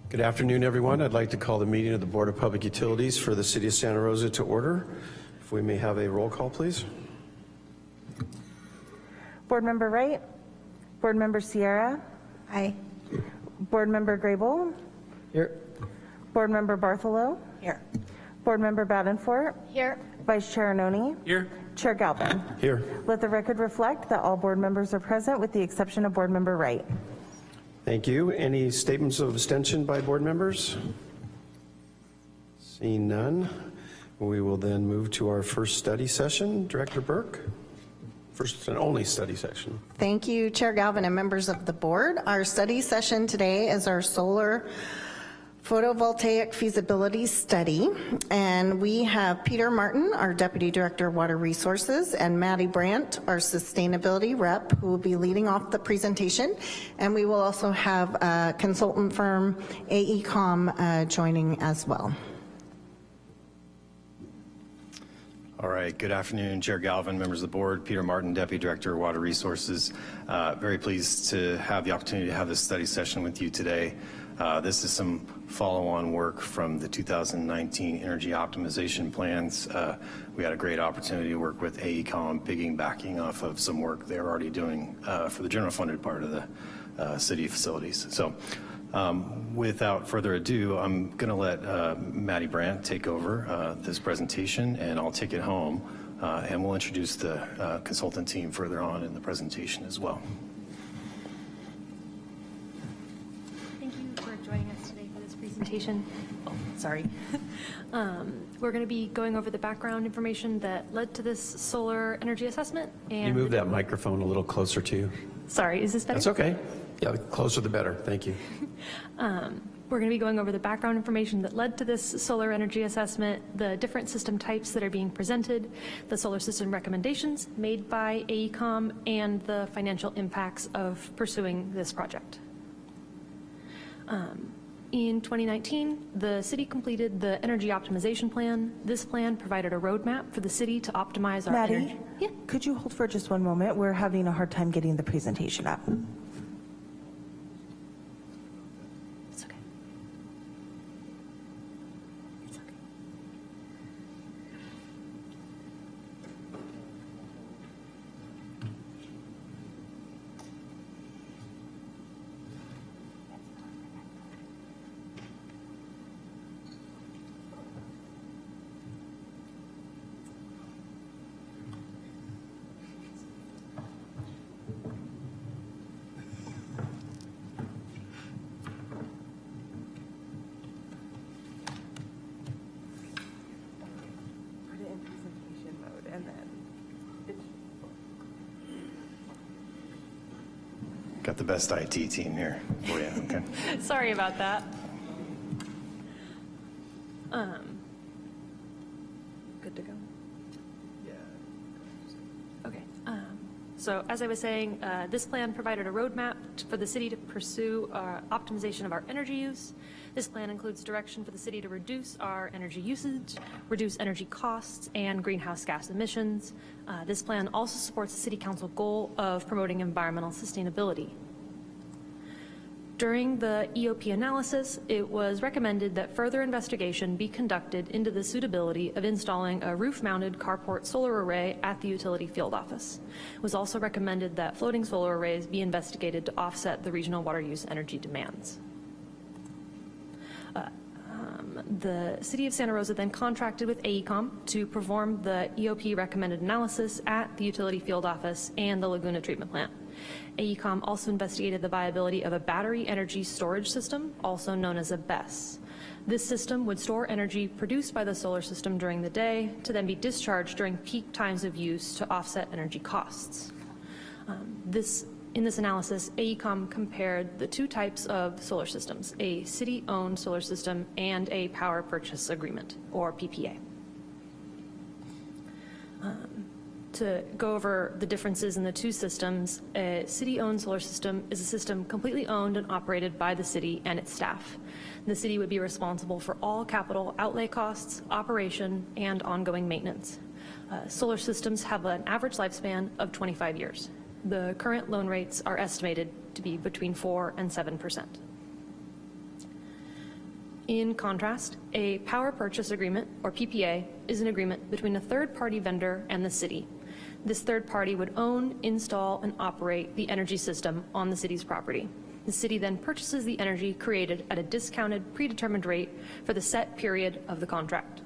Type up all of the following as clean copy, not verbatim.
Good afternoon, everyone. I'd like to call the meeting of the Board of Public Utilities for the City of Santa Rosa to order. If we may have a roll call, please. Board Member Wright. Board Member Sierra. Aye. Board Member Grable. Here. Board Member Bartholow. Here. Board Member Badenfort. Here. Vice Chair Arnone. Here. Chair Galvin. Here. Let the record reflect that all board members are present with the exception of Board Member Wright. Thank you. Any statements of abstention by board members? Seeing none, we will then move to our first study session. Director Burke, first and only study session. Thank you, Chair Galvin and members of the board. Our study session today is our solar photovoltaic feasibility study, and we have Peter Martin, our Deputy Director of Water Resources, and Maddie Brandt, our Sustainability Rep, who will be leading off the presentation, and we will also have a consultant firm, AECOM, joining as well. All right, good afternoon, Chair Galvin, members of the board, Peter Martin, Deputy Director of Water Resources. Very pleased to have the opportunity to have this study session with you today. This is some follow-on work from the 2019 energy optimization plans. We had a great opportunity to work with AECOM, piggybacking off of some work they're already doing for the general funded part of the city facilities. So without further ado, I'm going to let Maddie Brandt take over this presentation, and I'll take it home, and we'll introduce the consultant team further on in the presentation as well. Presentation. Oh, sorry. We're going to be going over the background information that led to this solar energy assessment. And Can you move that microphone a little closer to you? Sorry, is this better? That's okay. Yeah, the closer the better. Thank you. We're going to be going over the background information that led to this solar energy assessment, the different system types that are being presented, the solar system recommendations made by AECOM, and the financial impacts of pursuing this project. In 2019, the city completed the energy optimization plan. This plan provided a roadmap for the city to optimize our energy. Maddie, could you hold for just one moment? We're having a hard time getting the presentation up. It's okay. It's okay. Got the best IT team here for you. Okay. Sorry about that. Good to go? Yeah. Okay. So as I was saying, this plan provided a roadmap for the city to pursue optimization of our energy use. This plan includes direction for the city to reduce our energy usage, reduce energy costs, and greenhouse gas emissions. This plan also supports the City Council goal of promoting environmental sustainability. During the EOP analysis, it was recommended that further investigation be conducted into the suitability of installing a roof-mounted carport solar array at the utility field office. It was also recommended that floating solar arrays be investigated to offset the regional water use energy demands. The City of Santa Rosa then contracted with AECOM to perform the EOP recommended analysis at the utility field office and the Laguna treatment plant. AECOM also investigated the viability of a battery energy storage system, also known as a BESS. This system would store energy produced by the solar system during the day to then be discharged during peak times of use to offset energy costs. In this analysis, AECOM compared the two types of solar systems, a city-owned solar system and a power purchase agreement, or PPA. To go over the differences in the two systems, a city-owned solar system is a system completely owned and operated by the city and its staff. The city would be responsible for all capital outlay costs, operation, and ongoing maintenance. Solar systems have an average lifespan of 25 years. The current loan rates are estimated to be between 4% and 7%. In contrast, a power purchase agreement, or PPA, is an agreement between a third-party vendor and the city. This third party would own, install, and operate the energy system on the city's property. The city then purchases the energy created at a discounted, predetermined rate for the set period of the contract.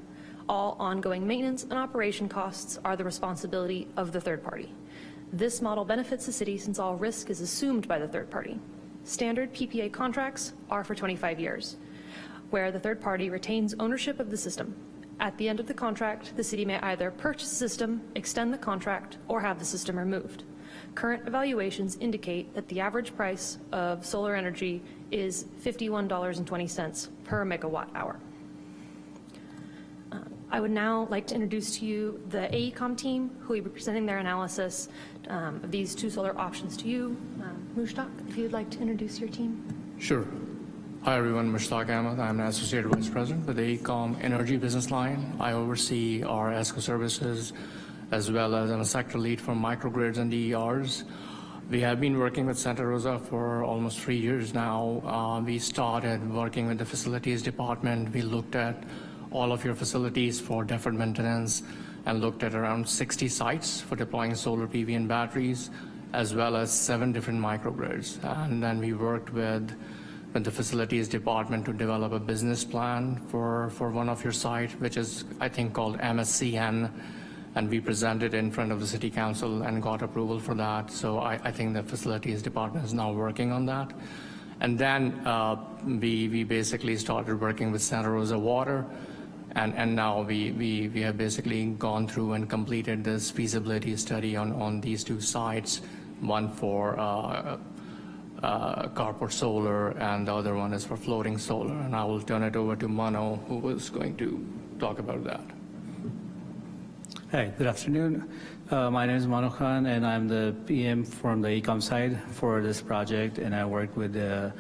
All ongoing maintenance and operation costs are the responsibility of the third party. This model benefits the city since all risk is assumed by the third party. Standard PPA contracts are for 25 years, where the third party retains ownership of the system. At the end of the contract, the city may either purchase the system, extend the contract, or have the system removed. Current evaluations indicate that the average price of solar energy is $51.20 per megawatt hour. I would now like to introduce to you the AECOM team, who will be presenting their analysis of these two solar options to you. Mushtaq, if you would like to introduce your team. Sure. Hi everyone, Mushtaq Ahmed. I'm an Associate Vice President with the AECOM Energy Business Line. I oversee our ESCO services as well as I'm a sector lead for microgrids and DERs. We have been working with Santa Rosa for almost 3 years now. We started working with the facilities department. We looked at all of your facilities for deferred maintenance and looked at around 60 sites for deploying solar PV and batteries, as well as 7 different microgrids. And then we worked with the facilities department to develop a business plan for one of your sites, which is, I think, called MSCN, and we presented in front of the city council and got approval for that. So I think the facilities department is now working on that. And then we basically started working with Santa Rosa Water, and now we have basically gone through and completed this feasibility study on these 2 sites, one for carport solar and the other one is for floating solar. And I will turn it over to Mano, who is going to talk about that. Hi, good afternoon. My name is Mano Khan, and I'm the PM from the ECOM side for this project, and I work with the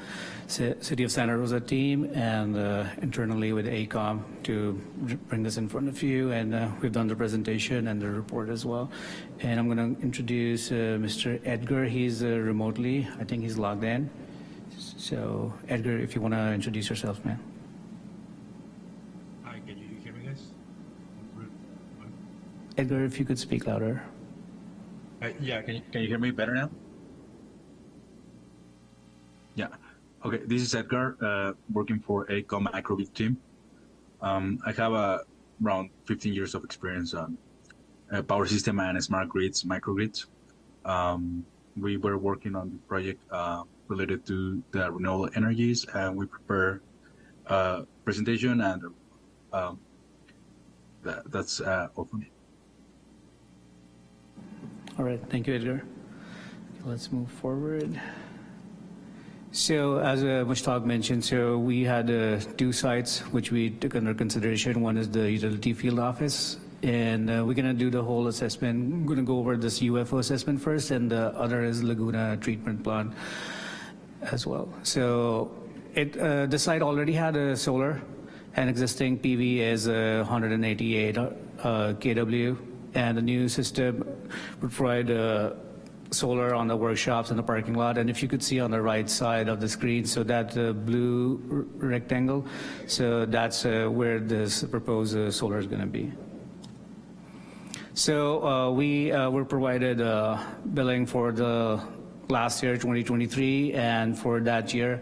City of Santa Rosa team and internally with ECOM to bring this in front of you, and we've done the presentation and the report as well. And I'm going to introduce Mr. Edgar. He's remotely, I think he's logged in. So Edgar, if you want to introduce yourself, man. Hi, can you hear me, guys? Edgar, if you could speak louder. Yeah, can you hear me better now? Yeah. Okay, this is Edgar, working for AECOM microgrid team. I have around 15 years of experience on power system and smart grids, microgrids. We were working on the project related to the renewable energies, and we prepare presentation, and that's all for me. All right, thank you, Edgar. Let's move forward. So as Mushtaq mentioned, so we had 2 sites which we took under consideration. One is the utility field office, and we're going to do the whole assessment. I'm going to go over this UFO assessment first, and the other is Laguna treatment plant as well. So the site already had a solar, and existing PV is 188 kW, and the new system would provide solar on the workshops and the parking lot. And if you could see on the right side of the screen, so that blue rectangle, so that's where this proposed solar is going to be. So we were provided billing for the last year, 2023, and for that year.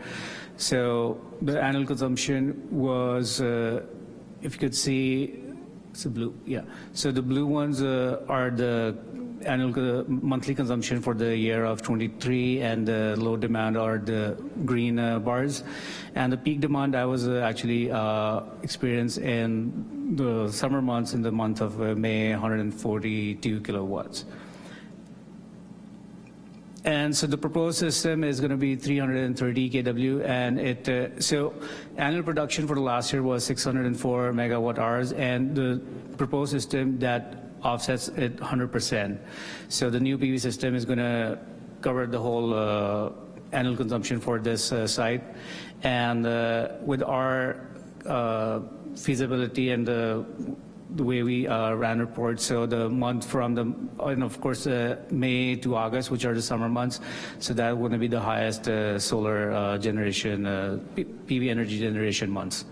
So the annual consumption was, if you could see, it's a blue, yeah. So the blue ones are the annual monthly consumption for the year of 23, and the low demand are the green bars. And the peak demand I was actually experienced in the summer months, in the month of May, 142 kilowatts. And so the proposed system is going to be 330 kW, and so annual production for the last year was 604 megawatt hours, and the proposed system that offsets it 100%. So the new PV system is going to cover the whole annual consumption for this site. And with our feasibility and the way we ran reports, so the month from the, and of course, May to August, which are the summer months, so that would be the highest solar generation, PV energy generation months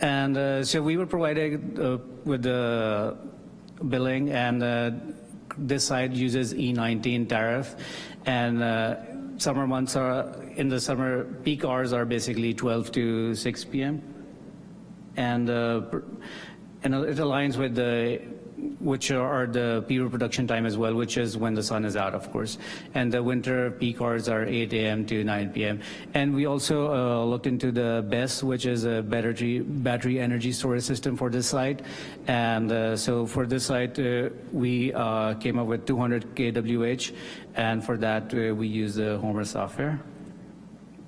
And so we were provided with the billing, and this site uses E19 tariff, and summer months are, in the summer, peak hours are basically 12 to 6 p.m. And it aligns with which are the PV production time as well, which is when the sun is out, of course. And the winter peak hours are 8 a.m. to 9 p.m. And we also looked into the BESS, which is a battery energy storage system for this site. And so for this site, we came up with 200 kWh, and for that, we use the Homer software.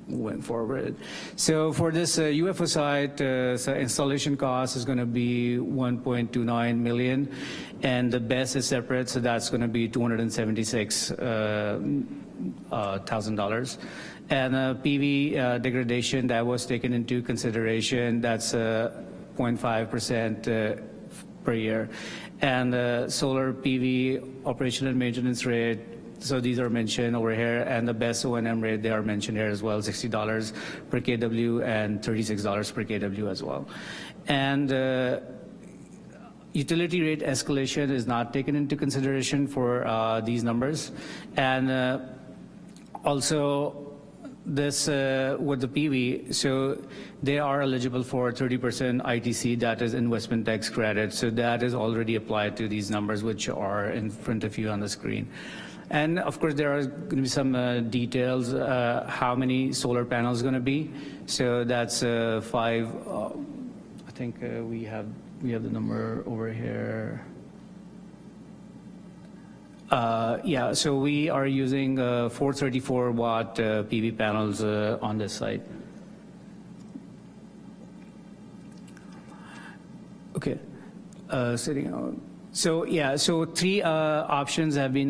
Went forward. So for this UFO site, so installation cost is going to be $1.29 million, and the BESS is separate, so that's going to be $276,000. And PV degradation that was taken into consideration, that's 0.5% per year. And solar PV operation and maintenance rate, so these are mentioned over here, and the best O&M rate, they are mentioned here as well, $60 per kW and $36 per kW as well. And utility rate escalation is not taken into consideration for these numbers. And also this with the PV, so they are eligible for 30% ITC, that is investment tax credit. So that is already applied to these numbers, which are in front of you on the screen. And of course, there are going to be some details, how many solar panels going to be. So that's 5, I think we have the number over here. Yeah, so we are using 434 watt PV panels on this site. Okay, sitting out. So yeah, so 3 options have been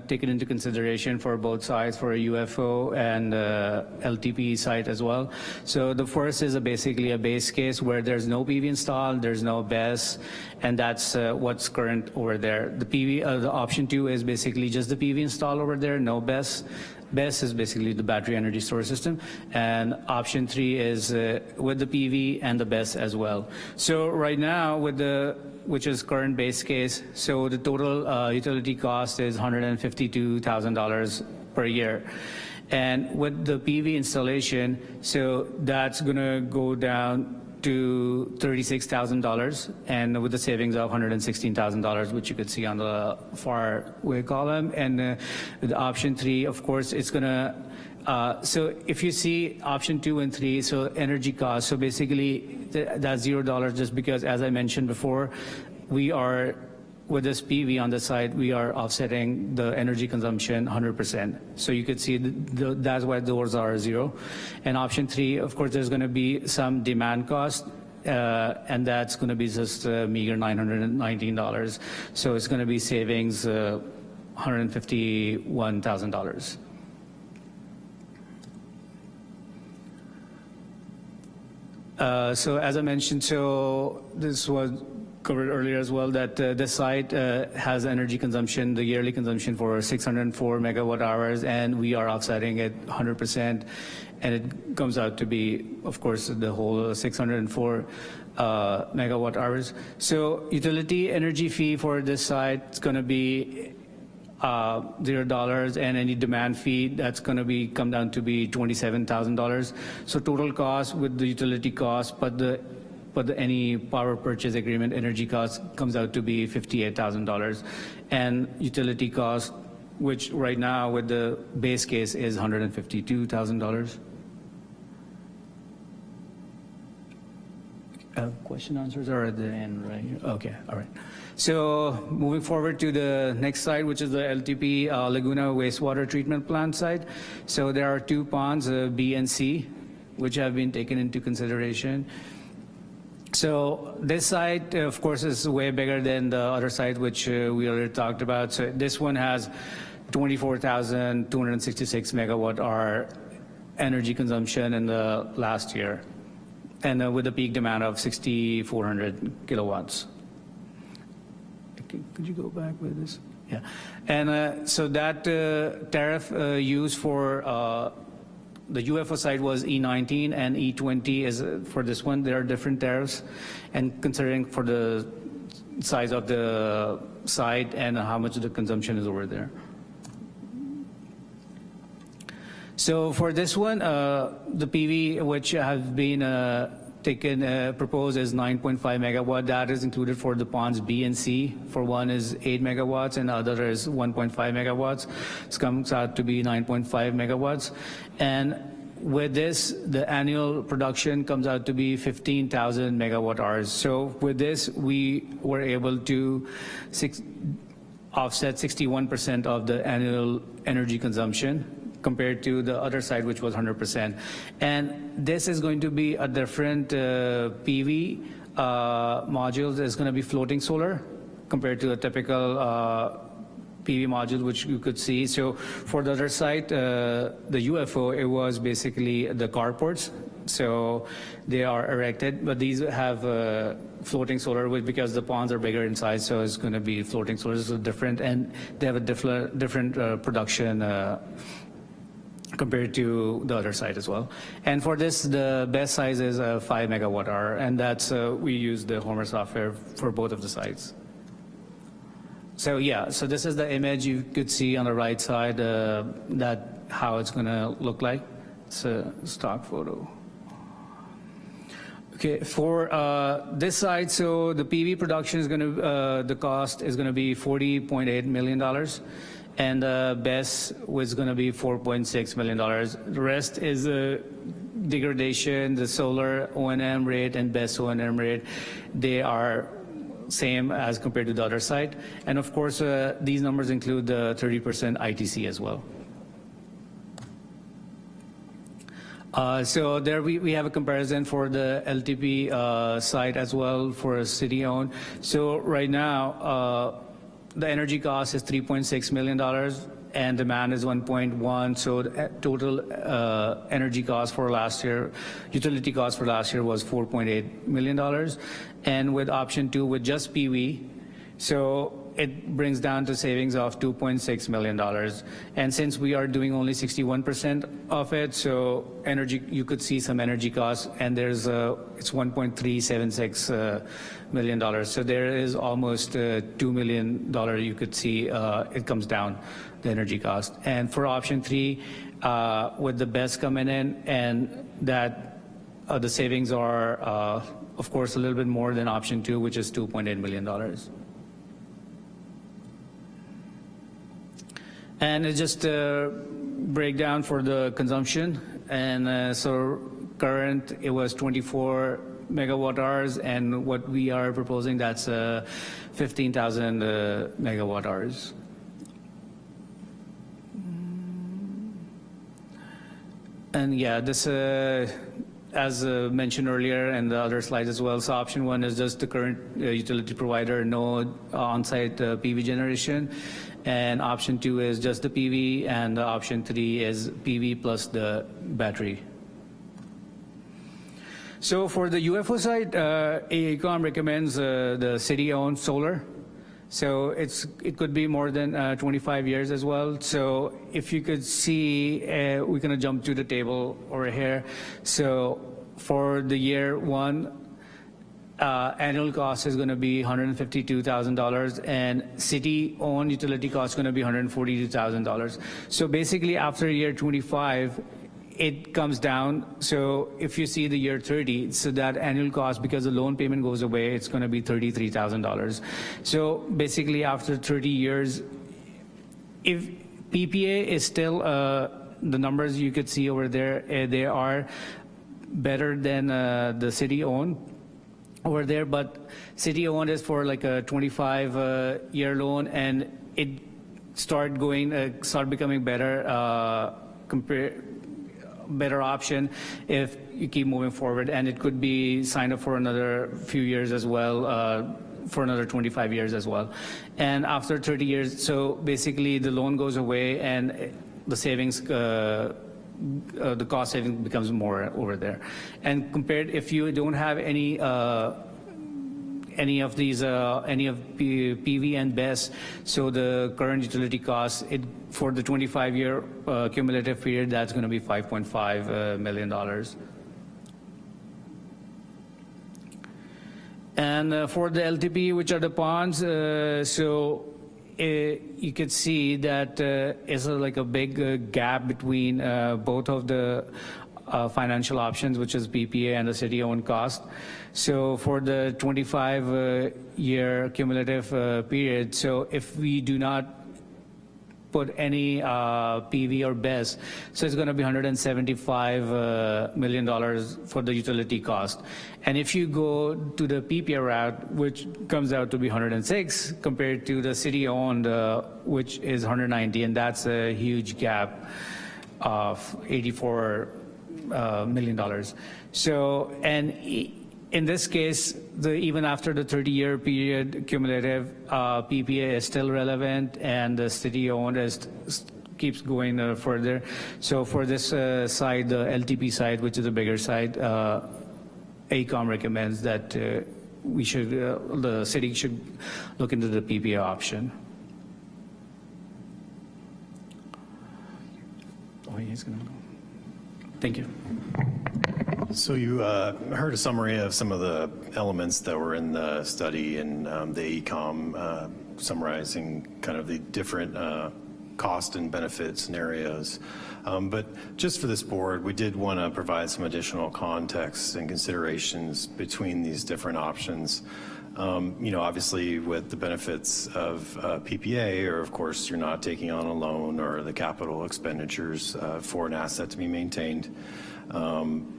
taken into consideration for both sides, for a UFO and LTP site as well. So the first is basically a base case where there's no PV installed, there's no BESS, and that's what's current over there. The PV, the option 2 is basically just the PV installed over there, no BESS. BESS is basically the battery energy storage system, and option 3 is with the PV and the BESS as well. So right now, with which is current base case, so the total utility cost is $152,000 per year. And with the PV installation, so that's gonna go down to $36,000, and with the savings of $116,000, which you could see on the far way column. And the option 3, of course, it's gonna, so if you see option 2 and 3, so energy cost, so basically that's $0, just because, as I mentioned before, we are, with this PV on the side, we are offsetting the energy consumption 100%. So you could see that's why those are 0. And option 3, of course, there's going to be some demand cost, and that's going to be just a meager $919. So it's going to be savings $151,000. So as I mentioned, so this was covered earlier as well, that this site has energy consumption, the yearly consumption for 604 megawatt hours, and we are offsetting it 100%, and it comes out to be, of course, the whole 604 megawatt hours. So utility energy fee for this site is going to be $0, and any demand fee, that's going to come down to be $27,000. So total cost with the utility cost, but any power purchase agreement energy cost comes out to be $58,000, and utility cost, which right now with the base case is $152,000. Question answers are at the end, right? Okay, all right. So moving forward to the next site, which is the LTP Laguna wastewater treatment plant site. So there are 2 ponds, B and C, which have been taken into consideration. So this site, of course, is way bigger than the other site, which we already talked about. So this one has 24,266 megawatt hour energy consumption in the last year, and with a peak demand of 6,400 kilowatts. Could you go back with this? Yeah. And so that tariff used for the UFO site was E19 and E20 is for this one. There are different tariffs, and considering for the size of the site and how much the consumption is over there. So for this one, the PV which have been proposed is 9.5 megawatt. That is included for the ponds B and C. For one is 8 megawatts and the other is 1.5 megawatts. It comes out to be 9.5 megawatts. And with this, the annual production comes out to be 15,000 megawatt hours. So with this, we were able to offset 61% of the annual energy consumption compared to the other side, which was 100%. And this is going to be a different PV modules. It's going to be floating solar compared to a typical PV module, which you could see. So for the other side, the UFO, it was basically the carports. So they are erected, but these have floating solar because the ponds are bigger in size, so it's going to be floating solar. This is different, and they have a different production compared to the other side as well. And for this, the best size is 5 megawatt hour, and that's we use the Homer software for both of the sites. So yeah, so this is the image you could see on the right side, that how it's going to look like. It's a stock photo. Okay, for this side, so the PV production is going to, the cost is going to be $40.8 million. And the BESS was going to be $4.6 million. The rest is degradation, the solar O&M rate and BESS O&M rate. They are same as compared to the other side. And of course, these numbers include the 30% ITC as well. So there we have a comparison for the LTP site as well for city-owned. So right now, the energy cost is $3.6 million and demand is 1.1. So the total energy cost for last year, utility cost for last year was $4.8 million. And with option 2, with just PV, so it brings down to savings of $2.6 million. And since we are doing only 61% of it, so energy, you could see some energy costs, and there's it's $1.376 million. So there is almost $2 million you could see it comes down, the energy cost. And for option 3, with the BESS coming in, and that the savings are, of course, a little bit more than option 2, which is $2.8 million. And it's just a breakdown for the consumption. And so current, it was 24 megawatt hours, and what we are proposing, that's 15,000 megawatt hours. And yeah, this, as mentioned earlier and the other slides as well, so option 1 is just the current utility provider, no on-site PV generation. And option 2 is just the PV, and option 3 is PV plus the battery. So for the UFO site, AECOM recommends the city-owned solar. So it could be more than 25 years as well. So if you could see, we're going to jump to the table over here. So for the year 1, annual cost is going to be $152,000, and city-owned utility cost is going to be $142,000. So basically, after year 25, it comes down. So if you see the year 30, so that annual cost, because the loan payment goes away, it's going to be $33,000. So basically, after 30 years, if PPA is still the numbers you could see over there, they are better than the city-owned over there, but city-owned is for like a 25-year loan, and it start becoming better, better option if you keep moving forward, and it could be signed up for another few years as well, for another 25 years as well. And after 30 years, so basically the loan goes away and the savings, the cost saving becomes more over there. And compared, if you don't have any any of these, any of PV and BESS. So the current utility cost, for the 25-year cumulative period, that's going to be $5.5 million. And for the LTP, which are the ponds, you could see that is like a big gap between both of the financial options, which is PPA and the city-owned cost. So for the 25-year cumulative period, so if we do not put any PV or BESS, so it's going to be $175 million for the utility cost. And if you go to the PPA route, which comes out to be 106 compared to the city-owned, which is 190, and that's a huge gap of $84 million. So, and in this case, even after the 30-year period cumulative, PPA is still relevant, and the city-owned keeps going further. So for this side, the LTP side, which is the bigger side, AECOM recommends that the city should look into the PPA option. Oh, he's gonna go. Thank you. So you heard a summary of some of the elements that were in the study and the AECOM summarizing kind of the different cost and benefit scenarios. But just for this board, we did want to provide some additional context and considerations between these different options. Obviously with the benefits of PPA, or of course you're not taking on a loan or the capital expenditures for an asset to be maintained.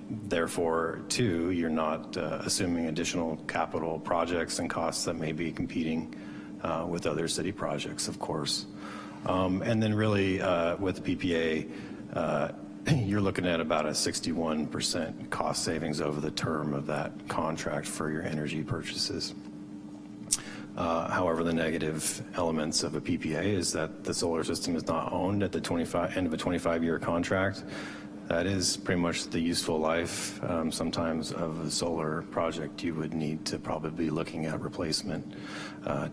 Therefore, too, you're not assuming additional capital projects and costs that may be competing with other city projects, of course. And then really with PPA, you're looking at about a 61% cost savings over the term of that contract for your energy purchases. However, the negative elements of a PPA is that the solar system is not owned at the end of a 25-year contract. That is pretty much the useful life sometimes of a solar project. You would need to probably be looking at replacement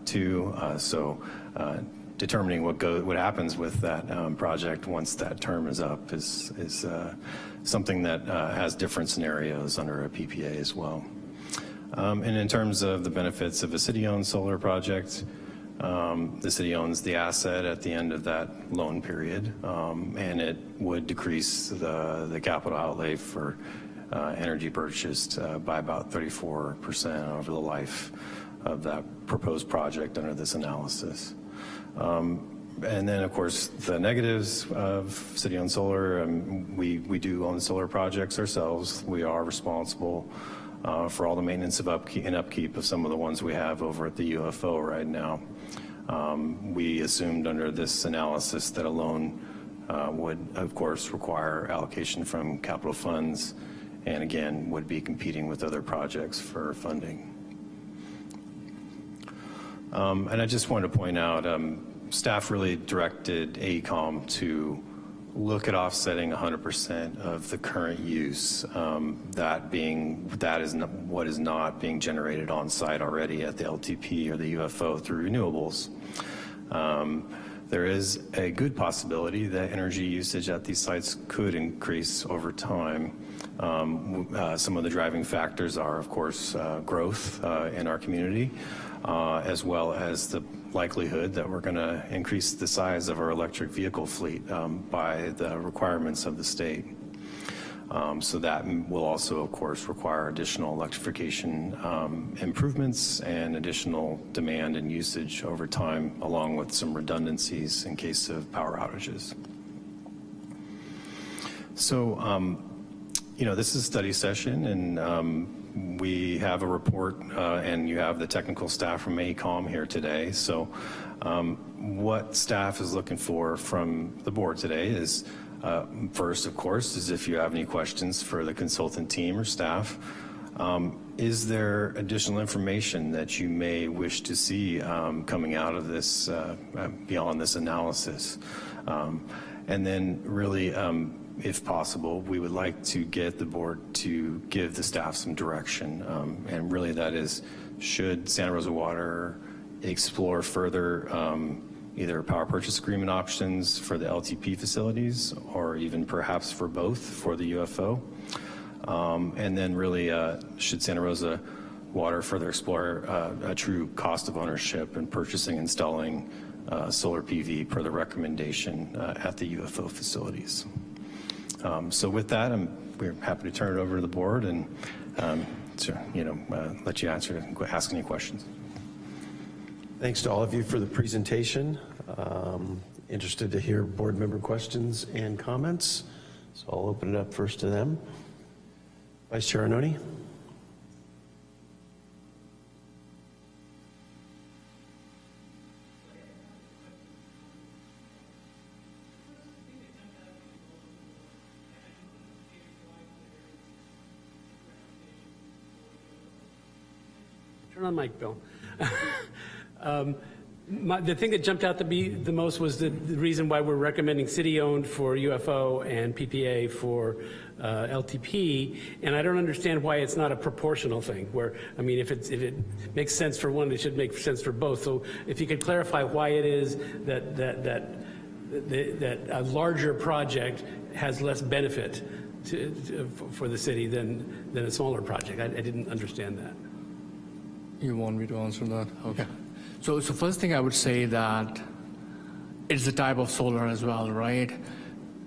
too. Determining what happens with that project once that term is up is something that has different scenarios under a PPA as well. And in terms of the benefits of a city-owned solar project, the city owns the asset at the end of that loan period, and it would decrease the capital outlay for energy purchased by about 34% over the life of that proposed project under this analysis. And then, of course, the negatives of city-owned solar, we do own solar projects ourselves. We are responsible for all the maintenance of upkeep of some of the ones we have over at the UFO right now. We assumed under this analysis that a loan would, of course, require allocation from capital funds, and again, would be competing with other projects for funding. And I just wanted to point out, staff really directed AECOM to look at offsetting 100% of the current use, that is what is not being generated on site already at the LTP or the UFO through renewables. There is a good possibility that energy usage at these sites could increase over time. Some of the driving factors are, of course, growth in our community, as well as the likelihood that we're going to increase the size of our electric vehicle fleet by the requirements of the state. So that will also, of course, require additional electrification improvements and additional demand and usage over time, along with some redundancies in case of power outages. So, this is a study session, and we have a report, and you have the technical staff from AECOM here today. So what staff is looking for from the board today is, first, of course, is if you have any questions for the consultant team or staff. Is there additional information that you may wish to see coming out of this, beyond this analysis? And then really, if possible, we would like to get the board to give the staff some direction. And really that is, should Santa Rosa Water explore further either power purchase agreement options for the LTP facilities, or even perhaps for both for the UFO? And then really, should Santa Rosa Water further explore a true cost of ownership and purchasing, installing solar PV per the recommendation at the UFO facilities? So with that, we're happy to turn it over to the board and let you ask any questions. Thanks to all of you for the presentation. Interested to hear board member questions and comments. So I'll open it up first to them. Vice Chair Arnone. Turn on mic, Bill. The thing that jumped out to me the most was the reason why we're recommending city-owned for UFO and PPA for LTP, and I don't understand why it's not a proportional thing. Where, I mean, if it makes sense for one, it should make sense for both. So if you could clarify why it is that a larger project has less benefit for the city than a smaller project. I didn't understand that. You want me to answer that? Okay. So first thing I would say that it's a type of solar as well, right?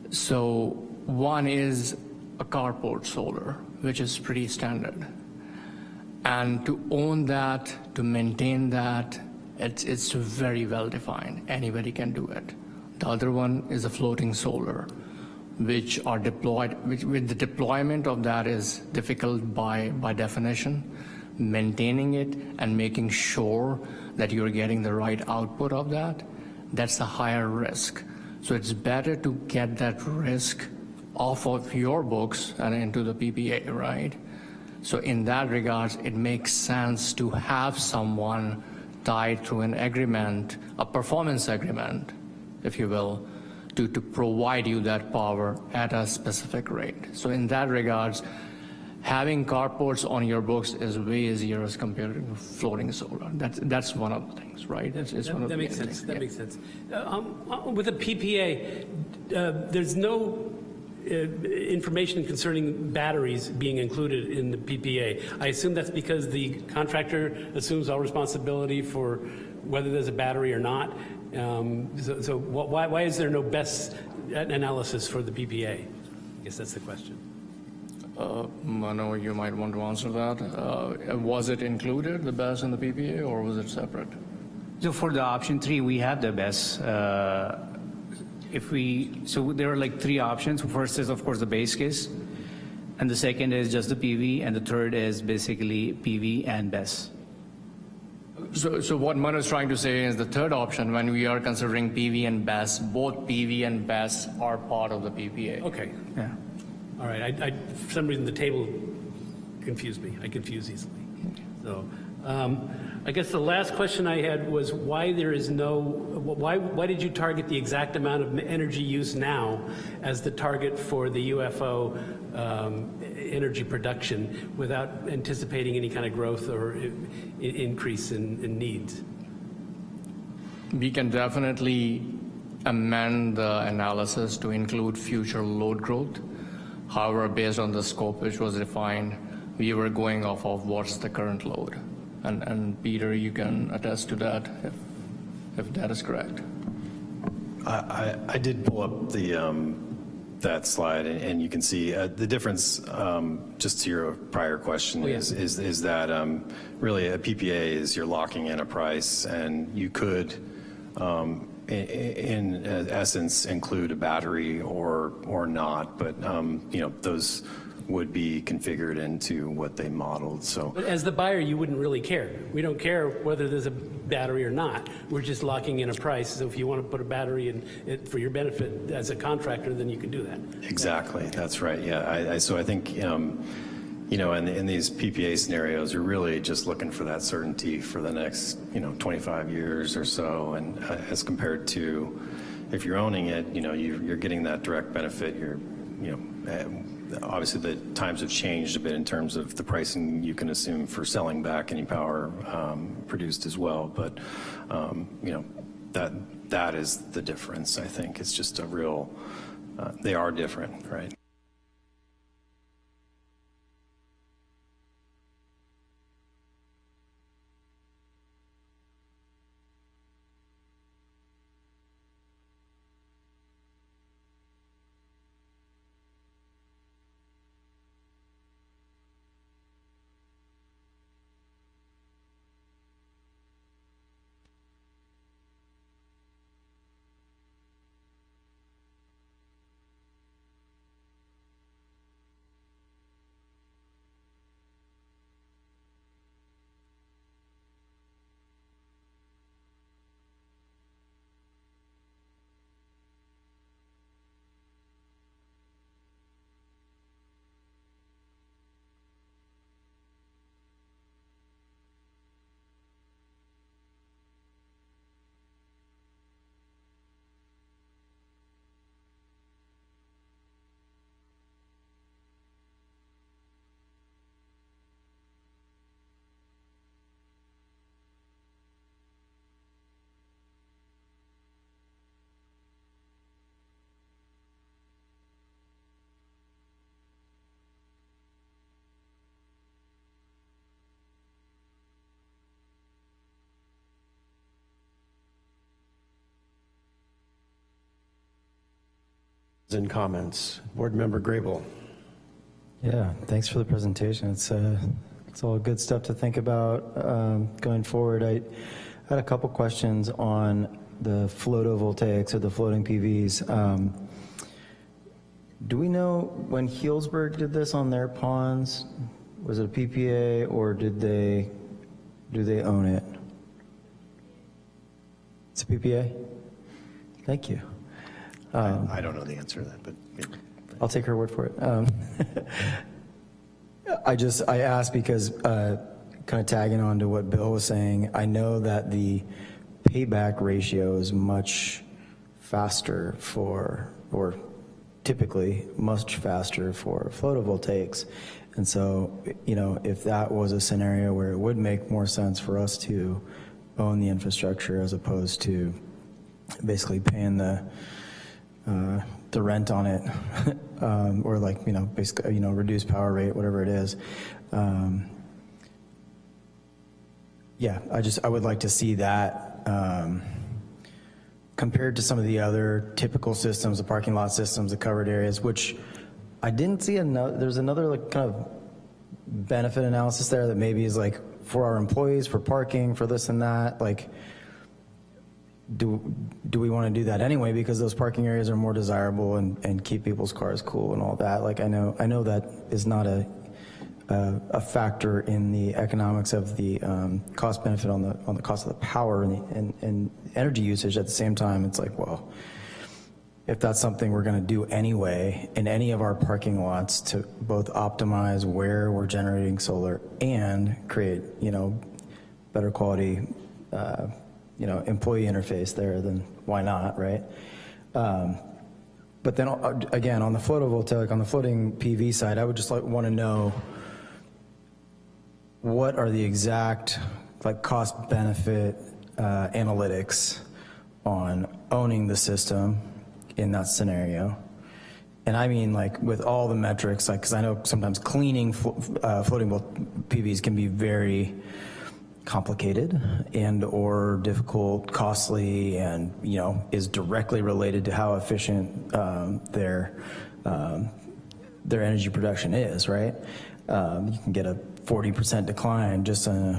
So one is a carport solar, which is pretty standard. And to own that, to maintain that, it's very well defined. Anybody can do it. The other one is a floating solar, which are deployed, with the deployment of that is difficult by definition. Maintaining it and making sure that you're getting the right output of that, that's a higher risk. So it's better to get that risk off of your books and into the PPA, right? So in that regards, it makes sense to have someone tied through an agreement, a performance agreement, if you will, to provide you that power at a specific rate. So in that regards, having carports on your books is way easier as compared to floating solar. That's one of the things, right? That makes sense. That makes sense. With a PPA, there's no information concerning batteries being included in the PPA. I assume that's because the contractor assumes all responsibility for whether there's a battery or not. So why is there no BESS analysis for the PPA? I guess that's the question. Mano, you might want to answer that. Was it included, the BESS in the PPA, or was it separate? So for the option 3, we have the BESS. So there are like 3 options. First is, of course, the base case, and the second is just the PV, and the third is basically PV and BESS. So what Mano is trying to say is the third option, when we are considering PV and BESS, both PV and BESS are part of the PPA. Okay. Yeah. All right. For some reason, the table confused me. I confuse easily. So I guess the last question I had was why there is no, why did you target the exact amount of energy use now as the target for the UFO energy production without anticipating any kind of growth or increase in needs? We can definitely amend the analysis to include future load growth. However, based on the scope which was defined, we were going off of what's the current load. And Peter, you can attest to that if that is correct. I did pull up the that slide, and you can see the difference. Just to your prior question, is that really a PPA is you're locking in a price, and you could, in essence, include a battery or not, but those would be configured into what they modeled. So, but as the buyer, you wouldn't really care. We don't care whether there's a battery or not. We're just locking in a price. So if you want to put a battery in it for your benefit as a contractor, then you can do that. Exactly. That's right. Yeah. So I think, in these PPA scenarios, you're really just looking for that certainty for the next, 25 years or so. And as compared to if you're owning it, you're getting that direct benefit. You're obviously the times have changed a bit in terms of the pricing you can assume for selling back any power produced as well. But, that is the difference, I think. It's just a real, they are different, right? And comments. Board Member Grable. Yeah, thanks for the presentation. It's all good stuff to think about going forward. I had a couple questions on the photovoltaics or the floating PVs. Do we know when Healdsburg did this on their ponds, was it a PPA or do they own it? It's a PPA? Thank you. I don't know the answer to that, but I'll take her word for it. I asked because kind of tagging on to what Bill was saying, I know that the payback ratio is much faster or typically much faster for photovoltaics. And so, if that was a scenario where it would make more sense for us to own the infrastructure as opposed to basically paying the rent on it, or basically, reduced power rate, whatever it is. Yeah, I would like to see that compared to some of the other typical systems, the parking lot systems, the covered areas, which I didn't see there's another kind of benefit analysis there that maybe is for our employees, for parking, for this and that, do we want to do that anyway because those parking areas are more desirable and keep people's cars cool and all that? I know that is not a factor in the economics of the cost benefit on the cost of the power and energy usage. At the same time, it's well, if that's something we're going to do anyway in any of our parking lots to both optimize where we're generating solar and create better quality employee interface there, then why not, right? But then again, on the photovoltaic, on the floating PV side, I would just want to know what are the exact cost benefit analytics on owning the system in that scenario. And I mean with all the metrics, because I know sometimes cleaning floating PVs can be very complicated and or difficult, costly, and is directly related to how efficient their energy production is, right? You can get a 40% decline just on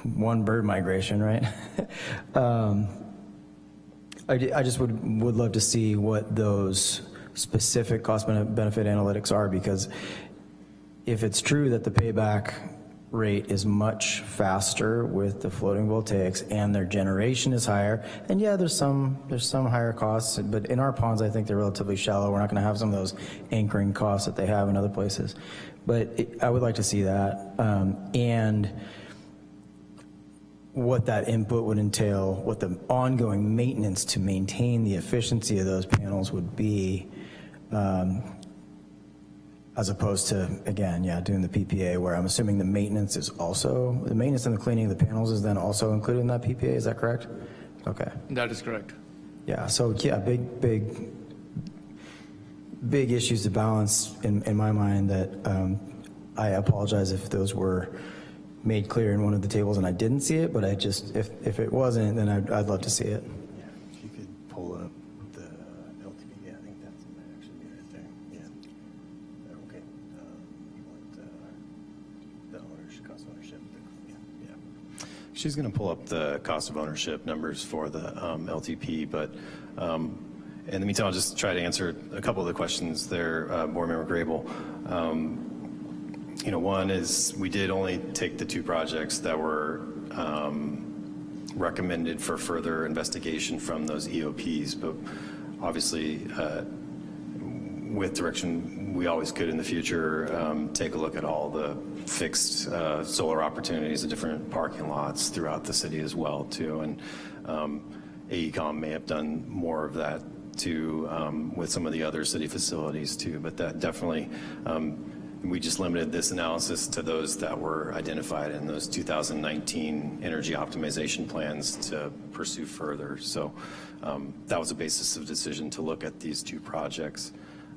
one bird migration, right? I just would love to see what those specific cost benefit analytics are, because if it's true that the payback rate is much faster with the floating voltaics and their generation is higher, and yeah, there's some higher costs, but in our ponds I think they're relatively shallow. We're not going to have some of those anchoring costs that they have in other places, but I would like to see that, and what that input would entail, what the ongoing maintenance to maintain the efficiency of those panels would be, as opposed to, again, yeah, doing the PPA, where I'm assuming the maintenance is also, the maintenance and the cleaning of the panels is then also included in that PPA, is that correct? Okay. That is correct. Yeah, so yeah, big issues to balance in my mind that I apologize if those were made clear in one of the tables and I didn't see it, but I just, if it wasn't, then I'd love to see it. Yeah, if you could pull up the LTV, yeah, I think that's actually right there. Yeah. Okay. You want the ownership, cost of ownership? Yeah. She's going to pull up the cost of ownership numbers for the LTP, but in the meantime, I'll just try to answer a couple of the questions there, Board Member Grable. One is we did only take the 2 projects that were recommended for further investigation from those EOPs, but obviously with direction, we always could in the future take a look at all the fixed solar opportunities at different parking lots throughout the city as well too, and AECOM may have done more of that too with some of the other city facilities too, but that definitely we just limited this analysis to those that were identified in those 2019 energy optimization plans to pursue further. So that was the basis of decision to look at these 2 projects.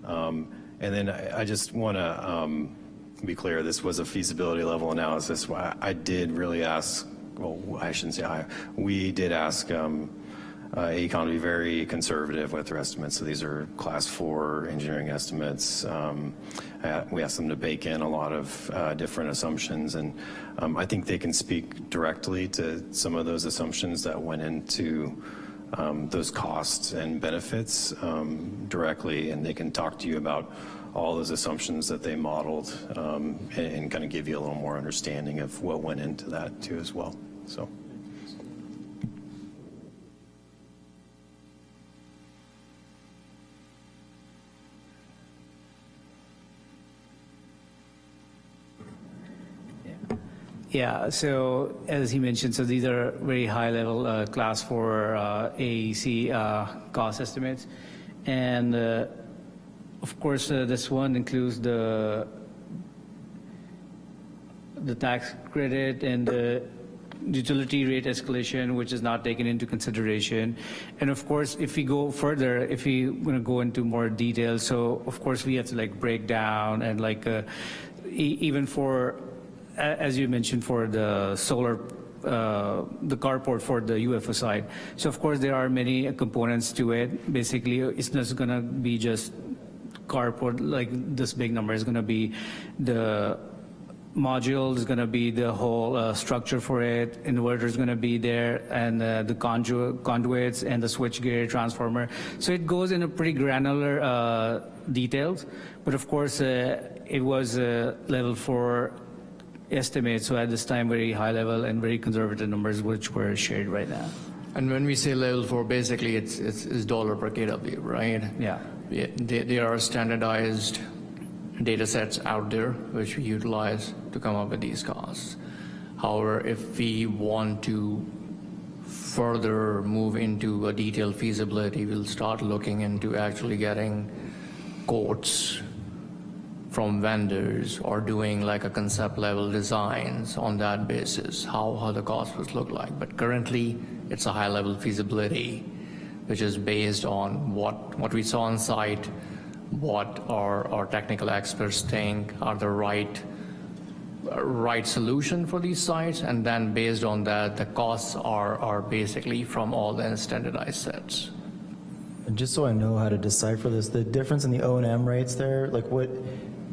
And then I just want to be clear, this was a feasibility level analysis. I did really ask, well, I shouldn't say we did ask AECOM to be very conservative with their estimates. So these are class 4 engineering estimates. We asked them to bake in a lot of different assumptions, and I think they can speak directly to some of those assumptions that went into those costs and benefits directly, and they can talk to you about all those assumptions that they modeled and kind of give you a little more understanding of what went into that too as well. So. Yeah, so as he mentioned, so these are very high-level class 4 AEC cost estimates. And of course, this one includes the tax credit and the utility rate escalation, which is not taken into consideration. And of course, if we go further, if we want to go into more detail, so of course we have to like break down and like even for, as you mentioned, for the solar, the carport for the UFO side. So of course there are many components to it. Basically, it's not going to be just carport, like this big number is going to be the module, is going to be the whole structure for it, inverter is going to be there, and the conduits and the switchgear transformer. So it goes in a pretty granular details, but of course it was level 4 estimate, so at this time very high level and very conservative numbers which were shared right now. And when we say level 4, basically it's dollar per kW, right? Yeah. There are standardized data sets out there which we utilize to come up with these costs. However, if we want to further move into a detailed feasibility, we'll start looking into actually getting quotes from vendors or doing like a concept level designs on that basis, how the cost would look like. But currently it's a high level feasibility, which is based on what we saw on site, what our technical experts think are the right solution for these sites, and then based on that, the costs are basically from all the standardized sets. And just so I know how to decipher this, the difference in the O&M rates there, like what,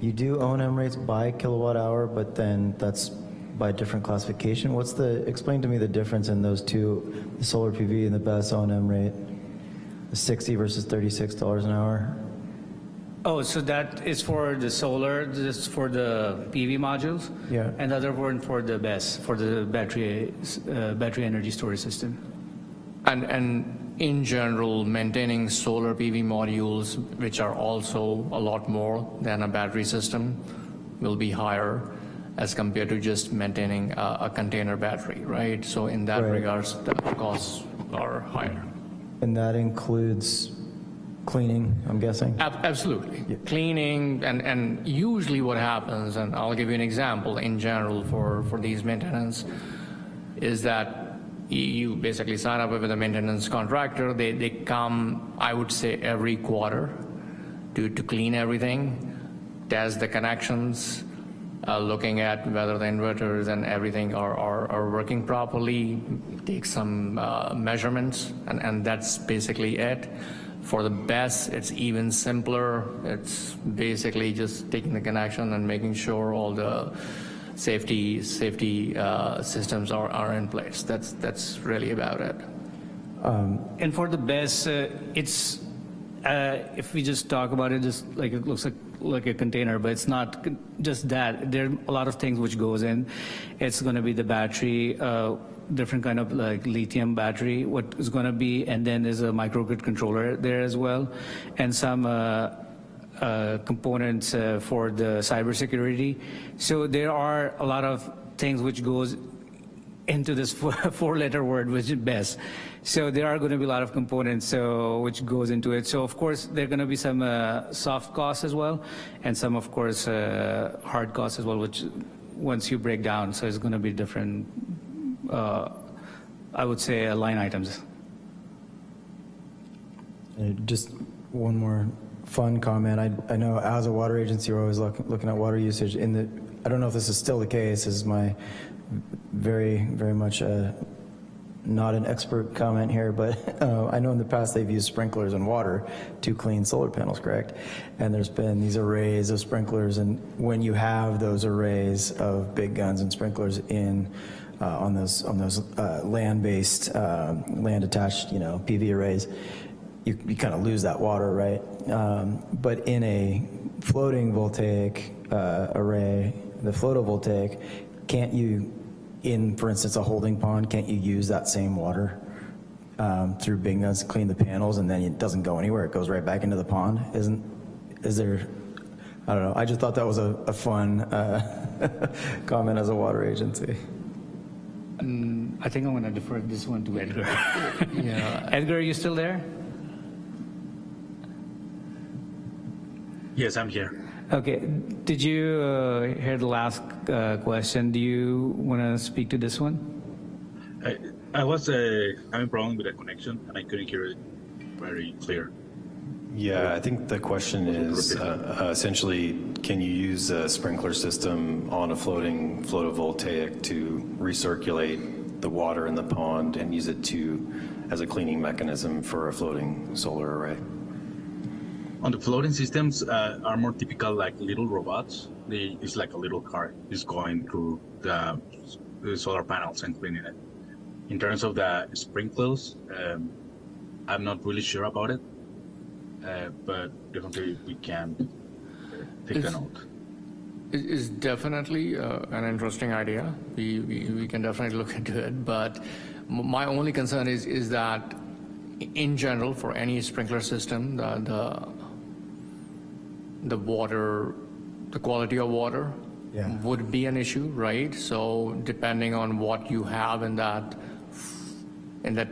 you do O&M rates by kilowatt hour, but then that's by different classification. Explain to me the difference in those two, the solar PV and the BESS O&M rate, the 60 versus $36 an hour? Oh, so that is for the solar, this is for the PV modules? Yeah. And the other one for the BESS, for the battery energy storage system. And in general, maintaining solar PV modules, which are also a lot more than a battery system, will be higher as compared to just maintaining a container battery, right? So in that regards, the costs are higher. And that includes cleaning, I'm guessing? Absolutely. Cleaning, and usually what happens, and I'll give you an example in general for these maintenance, is that you basically sign up with a maintenance contractor. They come, I would say, every quarter to clean everything, test the connections, looking at whether the inverters and everything are working properly, take some measurements, and that's basically it. For the BESS, it's even simpler. It's basically just taking the connection and making sure all the safety systems are in place. That's really about it. And for the BESS, it's, if we just talk about it, just like it looks like a container, but it's not just that. There are a lot of things which goes in. It's going to be the battery, different kind of like lithium battery, what is going to be, and then there's a microgrid controller there as well, and some components for the cybersecurity. So there are a lot of things which goes into this four-letter word, which is BESS. So there are going to be a lot of components which goes into it. So of course there are going to be some soft costs as well, and some of course hard costs as well, which once you break down, so it's going to be different, I would say, line items. Just one more fun comment. I know as a water agency, we're always looking at water usage. I don't know if this is still the case. This is my very much not an expert comment here, but I know in the past they've used sprinklers and water to clean solar panels, correct? And there's been these arrays of sprinklers, and when you have those arrays of big guns and sprinklers in on those land-based, land-attached, PV arrays, you kind of lose that water, right? But in a floating voltaic array, the photovoltaic, can't you, in, for instance, a holding pond, can't you use that same water through big guns to clean the panels, and then it doesn't go anywhere, it goes right back into the pond? Is there, I don't know, I just thought that was a fun comment as a water agency. I think I'm going to defer this one to Edgar. Yeah. Edgar, are you still there? Yes, I'm here. Okay. Did you hear the last question? Do you want to speak to this one? I was having a problem with the connection, and I couldn't hear it very clear. Yeah, I think the question is essentially, can you use a sprinkler system on a floating photovoltaic to recirculate the water in the pond and use it as a cleaning mechanism for a floating solar array? On the floating systems are more typical like little robots. It's like a little car is going through the solar panels and cleaning it. In terms of the sprinklers, I'm not really sure about it, but definitely we can take a note. It's definitely an interesting idea. We can definitely look into it, but my only concern is that in general, for any sprinkler system, the water, the quality of water would be an issue, right? So depending on what you have in that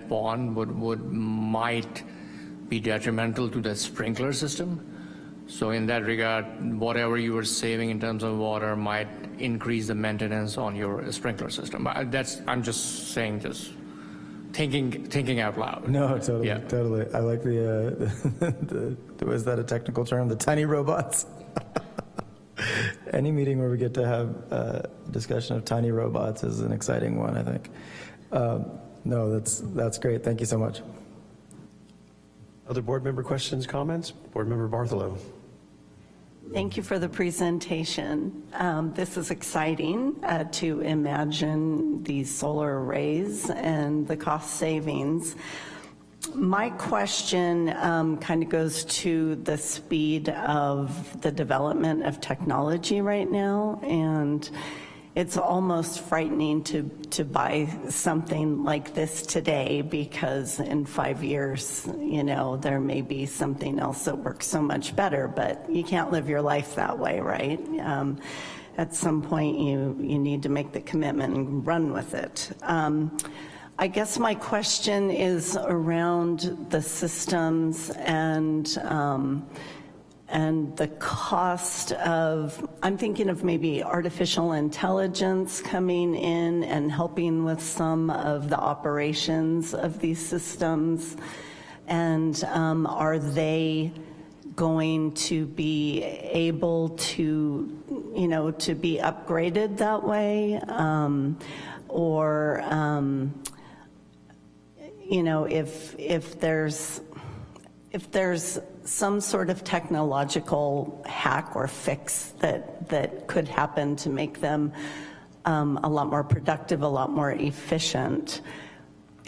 pond might be detrimental to the sprinkler system. So in that regard, whatever you were saving in terms of water might increase the maintenance on your sprinkler system. I'm just saying, just thinking out loud. No, totally, Yeah. totally. I like was that a technical term? The tiny robots? Any meeting where we get to have a discussion of tiny robots is an exciting one, I think. No, that's great. Thank you so much. Other board member questions, comments? Board member Bartholow. Thank you for the presentation. This is exciting to imagine these solar arrays and the cost savings. My question kind of goes to the speed of the development of technology right now, and it's almost frightening to buy something like this today, because in 5 years, there may be something else that works so much better, but you can't live your life that way, right? At some point, you need to make the commitment and run with it. I guess my question is around the systems and the cost of, I'm thinking of maybe artificial intelligence coming in and helping with some of the operations of these systems. And are they going to be able to, you know, to be upgraded that way? Or, you know, if there's some sort of technological hack or fix that could happen to make them a lot more productive, a lot more efficient,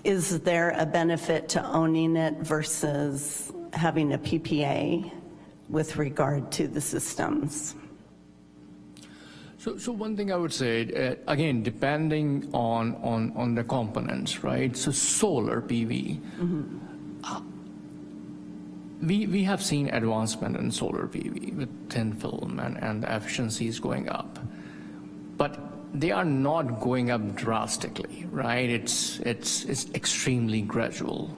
is there a benefit to owning it versus having a PPA with regard to the systems? So one thing I would say, again, depending on the components, right? So solar PV, we have seen advancement in solar PV with thin film and the efficiencies going up, but they are not going up drastically, right? It's extremely gradual.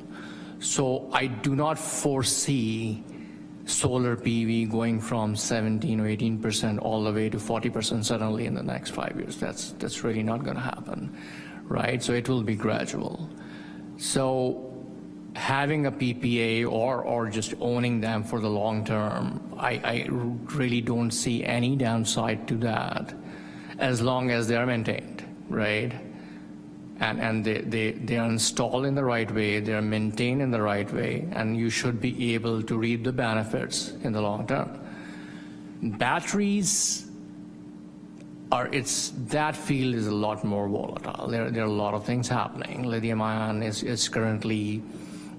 So I do not foresee solar PV going from 17 or 18% all the way to 40% suddenly in the next 5 years. That's really not going to happen, right? So it will be gradual. So having a PPA or just owning them for the long term, I really don't see any downside to that as long as they are maintained, right? And they are installed in the right way, they are maintained in the right way, and you should be able to reap the benefits in the long term. Batteries that field is a lot more volatile. There are a lot of things happening. Lithium ion is currently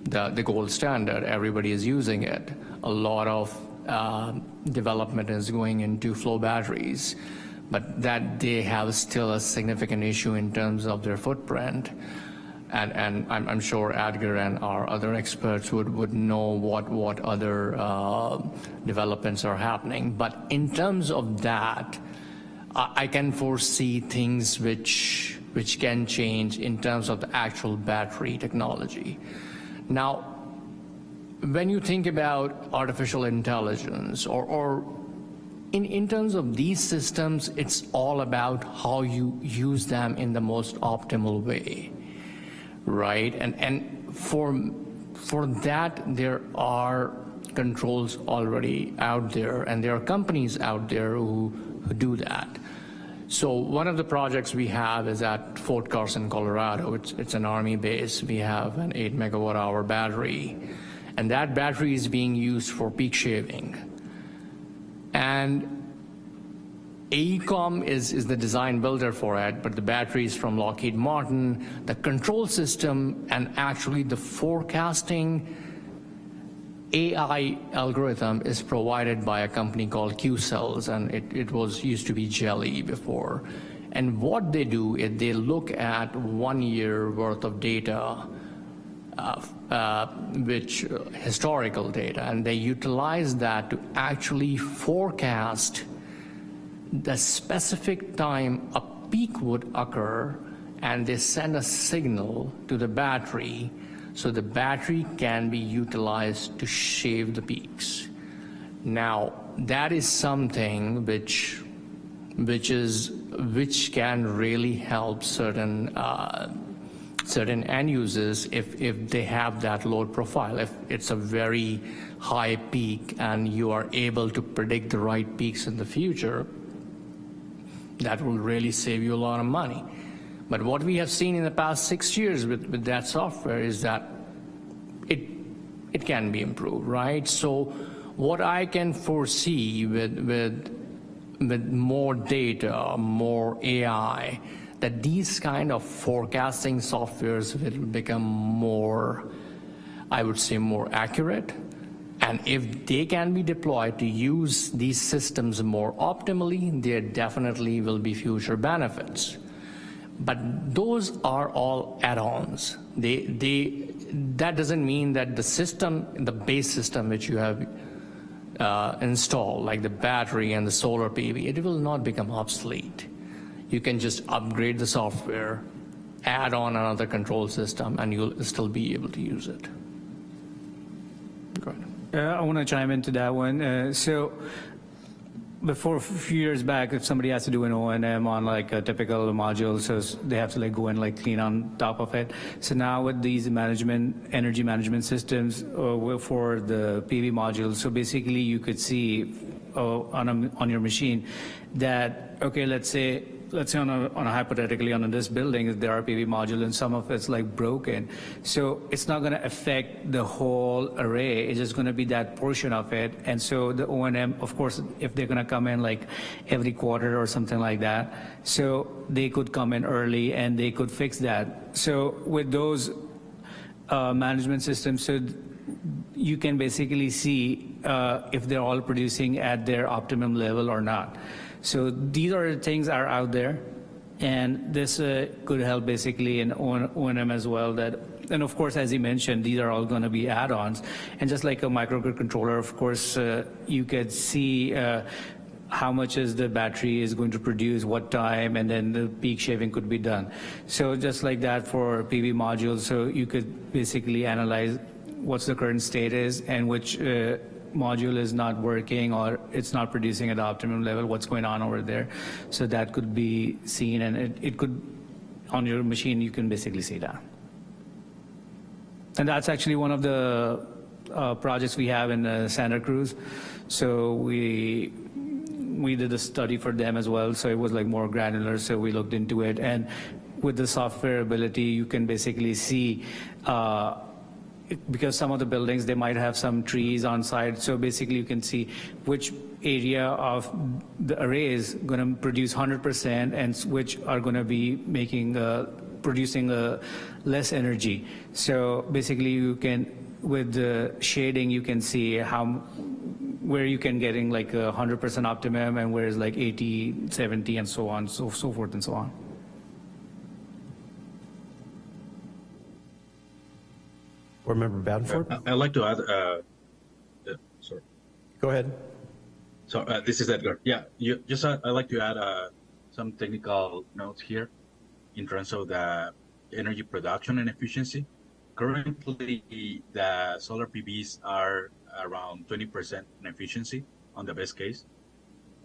the gold standard. Everybody is using it. A lot of development is going into flow batteries, but that they have still a significant issue in terms of their footprint. And I'm sure Edgar and our other experts would know what other developments are happening. But in terms of that, I can foresee things which can change in terms of the actual battery technology. Now, when you think about artificial intelligence or in terms of these systems, it's all about how you use them in the most optimal way, right? And for that, there are controls already out there, and there are companies out there who do that. So one of the projects we have is at Fort Carson, Colorado. It's an Army base. We have an 8 megawatt hour battery, and that battery is being used for peak shaving. And AECOM is the design builder for it, but the battery is from Lockheed Martin. The control system and actually the forecasting AI algorithm is provided by a company called Q-Cells, and it used to be Jelly before. And what they do is they look at 1 year worth of data, which historical data, and they utilize that to actually forecast the specific time a peak would occur, and they send a signal to the battery so the battery can be utilized to shave the peaks. Now, that is something which can really help certain end users if they have that load profile. If it's a very high peak and you are able to predict the right peaks in the future, that will really save you a lot of money. But what we have seen in the past 6 years with that software is that it can be improved, right? So what I can foresee with more data, more AI, that these kind of forecasting softwares will become more, I would say, more accurate. And if they can be deployed to use these systems more optimally, there definitely will be future benefits. But those are all add-ons. That doesn't mean that the system, the base system which you have installed, like the battery and the solar PV, it will not become obsolete. You can just upgrade the software add on another control system and you'll still be able to use it. Go ahead. I want to chime into that one. So before, a few years back, if somebody has to do an O&M on like a typical module, so they have to like go and like clean on top of it. So now with these energy management systems for the PV modules, so basically you could see on your machine that, okay, let's say on a hypothetically on this building, there are PV modules and some of it's like broken. So it's not going to affect the whole array. It's just going to be that portion of it. And so the O&M, of course, if they're going to come in like every quarter or something like that, so they could come in early and they could fix that. So with those management systems, so you can basically see if they're all producing at their optimum level or not. So these are the things that are out there, and this could help basically in O&M as well. And of course, as you mentioned, these are all going to be add-ons. And just like a microgrid controller, of course, you could see how much is the battery is going to produce, what time, and then the peak shaving could be done. So just like that for PV modules, so you could basically analyze what's the current state is and which module is not working or it's not producing at the optimum level, what's going on over there. So that could be seen, and it could, on your machine, you can basically see that. And that's actually one of the projects we have in Santa Cruz. So we did a study for them as well, so it was like more granular, so we looked into it. And with the software ability, you can basically see because some of the buildings, they might have some trees on site. So basically you can see which area of the array is going to produce 100% and which are going to be making, producing less energy. So basically you can, with the shading, you can see where you can getting like 100% optimum and where is like 80, 70 and so on, so forth and so on. Board Member Badenford? I'd like to add, sorry. Go ahead. So this is Edgar. Yeah, I'd like to add some technical notes here in terms of the energy production and efficiency. Currently, the solar PVs are around 20% in efficiency on the best case.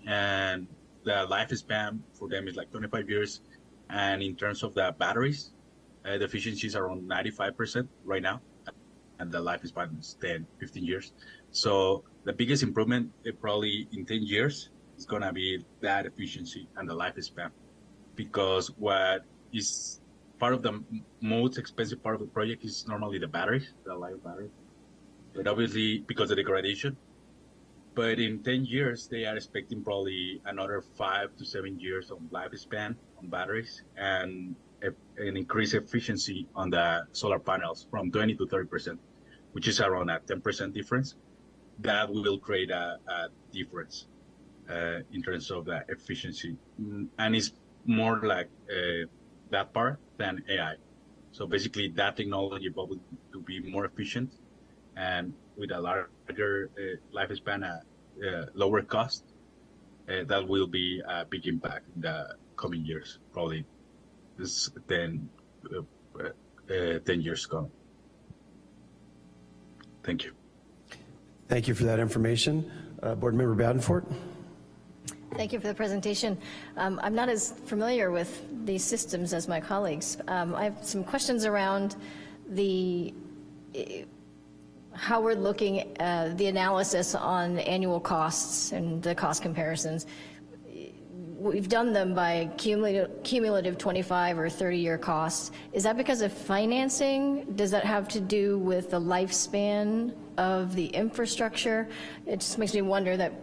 And the lifespan for them is like 25 years. And in terms of the batteries, the efficiency is around 95% right now. And the lifespan is 10, 15 years. So the biggest improvement probably in 10 years is going to be that efficiency and the lifespan. Because what is part of the most expensive part of the project is normally the batteries, the live battery. But obviously because of the degradation. But in 10 years, they are expecting probably another 5 to 7 years of lifespan on batteries and an increased efficiency on the solar panels from 20 to 30%, which is around a 10% difference. That will create a difference in terms of the efficiency. And it's more like that part than AI. So basically that technology evolved to be more efficient and with a larger lifespan, lower cost, that will be a big impact in the coming years, probably this 10 years coming. Thank you. Thank you for that information. Board Member Badenford? Thank you for the presentation. I'm not as familiar with these systems as my colleagues. I have some questions around how we're looking at the analysis on annual costs and the cost comparisons. We've done them by cumulative 25 or 30-year costs. Is that because of financing? Does that have to do with the lifespan of the infrastructure? It just makes me wonder that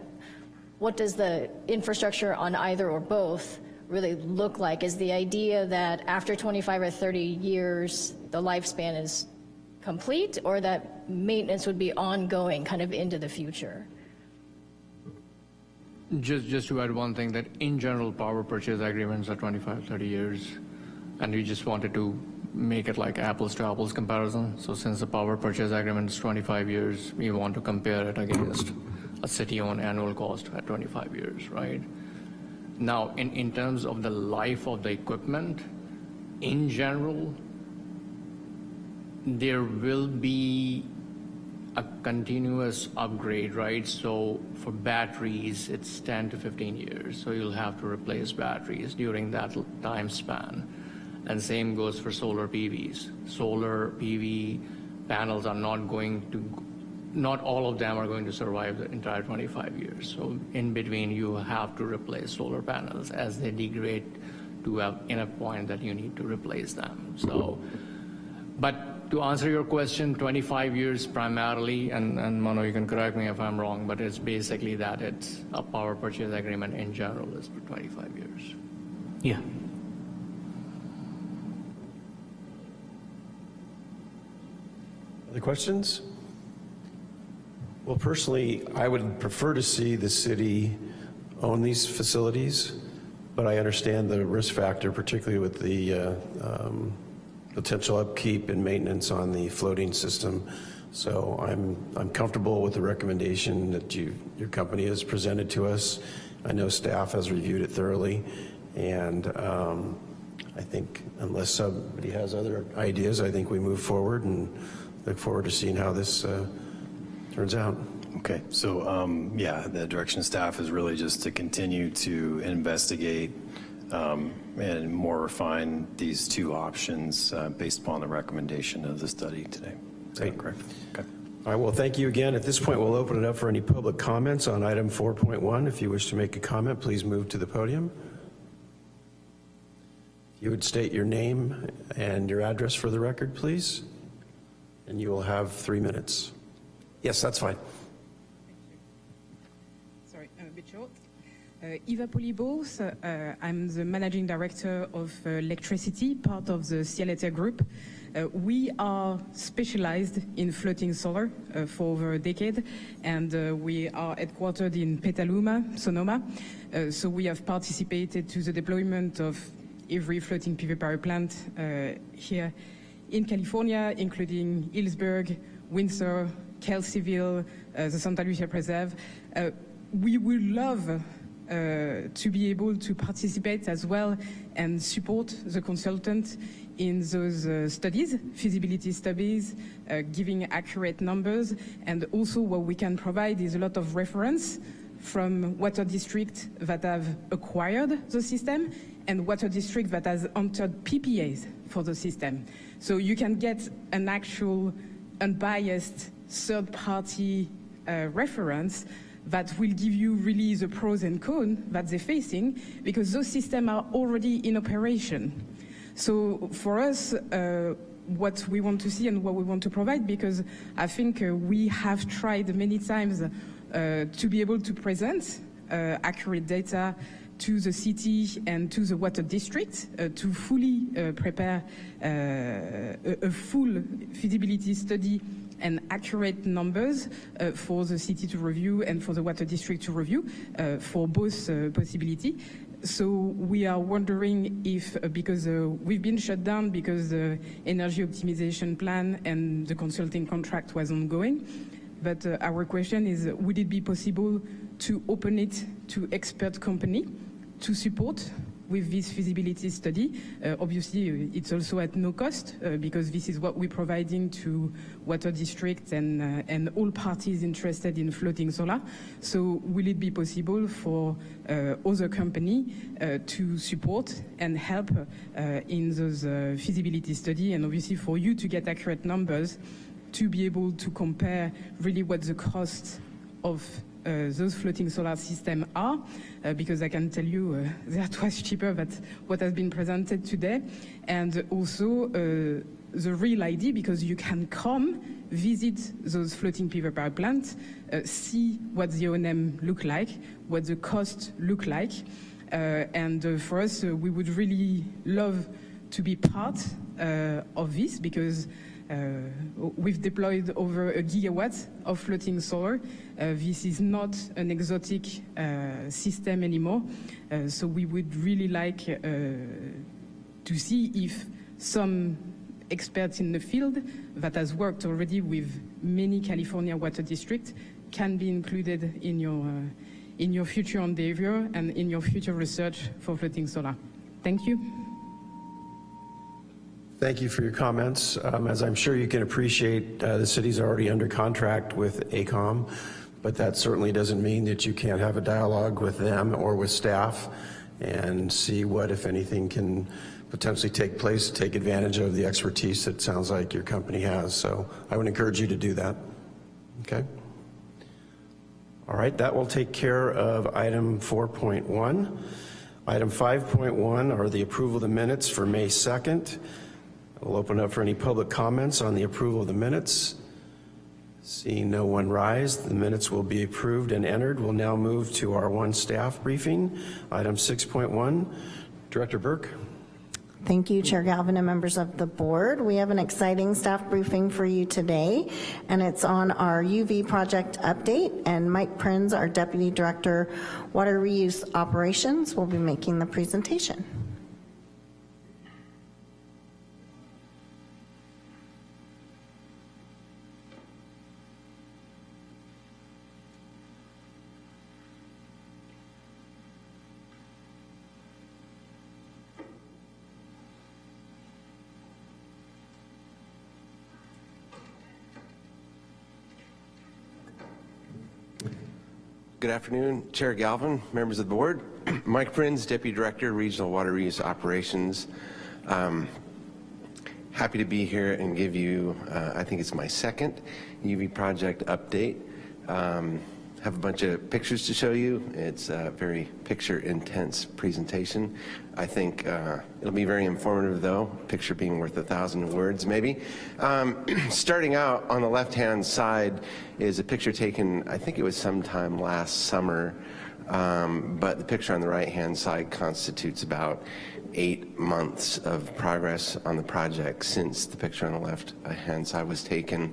what does the infrastructure on either or both really look like? Is the idea that after 25 or 30 years, the lifespan is complete, or that maintenance would be ongoing kind of into the future? Just to add one thing, that in general, power purchase agreements are 25, 30 years, and we just wanted to make it like apples to apples comparison. So since the power purchase agreement is 25 years, we want to compare it against a city-owned annual cost at 25 years, right? Now, in terms of the life of the equipment, In general, there will be a continuous upgrade, right? So for batteries, it's 10 to 15 years. So you'll have to replace batteries during that time span. And same goes for solar PVs. Solar PV panels are not all of them are going to survive the entire 25 years. So in between, you have to replace solar panels as they degrade to a point that you need to replace them. So, but to answer your question, 25 years primarily, and Mano, you can correct me if I'm wrong, but it's basically that it's a power purchase agreement in general is for 25 years. Yeah. Other questions? Well, personally, I would prefer to see the city own these facilities, but I understand the risk factor, particularly with the potential upkeep and maintenance on the floating system. So I'm comfortable with the recommendation that your company has presented to us. I know staff has reviewed it thoroughly, and I think unless somebody has other ideas, I think we move forward and look forward to seeing how this turns out. Okay, so yeah, the direction of staff is really just to continue to investigate and more refine these two options based upon the recommendation of the study today. Is that correct? Okay. All right, well, thank you again. At this point, we'll open it up for any public comments on item 4.1. If you wish to make a comment, please move to the podium. If you would state your name and your address for the record, please, and you will have 3 minutes. Yes, that's fine. Sorry, I'm a bit short. Eva Polybos, I'm the managing director of electricity, part of the CLT group. We are specialized in floating solar for over a decade, and we are headquartered in Petaluma, Sonoma. So we have participated to the deployment of every floating PV power plant here in California, including Hillsburg, Windsor, Kelseyville, the Santa Lucia Preserve. We would love to be able to participate as well and support the consultant in those studies, feasibility studies, giving accurate numbers, and also what we can provide is a lot of reference from water districts that have acquired the system and water district that has entered PPAs for the system. So you can get an actual unbiased third-party reference that will give you really the pros and cons that they're facing, because those systems are already in operation. So for us, what we want to see and what we want to provide, because I think we have tried many times to be able to present accurate data to the city and to the water district to fully prepare a full feasibility study and accurate numbers for the city to review and for the water district to review for both possibility. So we are wondering if, because we've been shut down because the energy optimization plan and the consulting contract was ongoing, but our question is, would it be possible to open it to expert company to support with this feasibility study? Obviously, it's also at no cost because this is what we're providing to water districts and all parties interested in floating solar. So will it be possible for other company to support and help in those feasibility study, and obviously for you to get accurate numbers to be able to compare really what the cost of those floating solar systems are, because I can tell you they are twice cheaper than what has been presented today. And also the real idea, because you can come visit those floating PV power plants, see what the O&M look like, what the cost look like. And for us, we would really love to be part of this, because we've deployed over 1 gigawatt of floating solar. This is not an exotic system anymore. So we would really like to see if some experts in the field that has worked already with many California water districts can be included in your future endeavor and in your future research for floating solar. Thank you. Thank you for your comments. As I'm sure you can appreciate, the city's already under contract with AECOM, but that certainly doesn't mean that you can't have a dialogue with them or with staff and see what, if anything, can potentially take place, take advantage of the expertise that sounds like your company has. So I would encourage you to do that. Okay? All right, that will take care of item 4.1. Item 5.1 are the approval of the minutes for May 2nd. We'll open up for any public comments on the approval of the minutes. Seeing no one rise, the minutes will be approved and entered. We'll now move to our one staff briefing. Item 6.1, Director Burke. Thank you, Chair Galvin and members of the board. We have an exciting staff briefing for you today, and it's on our UV project update, and Mike Prinz, our Deputy Director, Water Reuse Operations, will be making the presentation. Good afternoon, Chair Galvin, members of the board. Mike Prinz, Deputy Director, Regional Water Reuse Operations. Happy to be here and give you, I think it's my second UV project update. Have a bunch of pictures to show you. It's a very picture-intense presentation. I think it'll be very informative, though, picture being worth 1,000 words, maybe. Starting out on the left-hand side is a picture taken, I think it was sometime last summer, but the picture on the right-hand side constitutes about 8 months of progress on the project since the picture on the left-hand side was taken.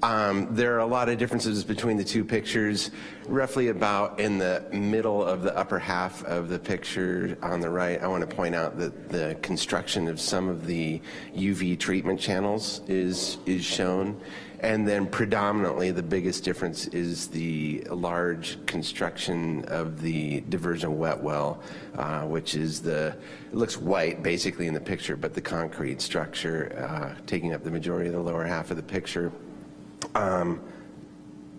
There are a lot of differences between the two pictures. Roughly about in the middle of the upper half of the picture on the right, I want to point out that the construction of some of the UV treatment channels is shown. And then predominantly the biggest difference is the large construction of the diversion wet well, which is it looks white basically in the picture, but the concrete structure taking up the majority of the lower half of the picture.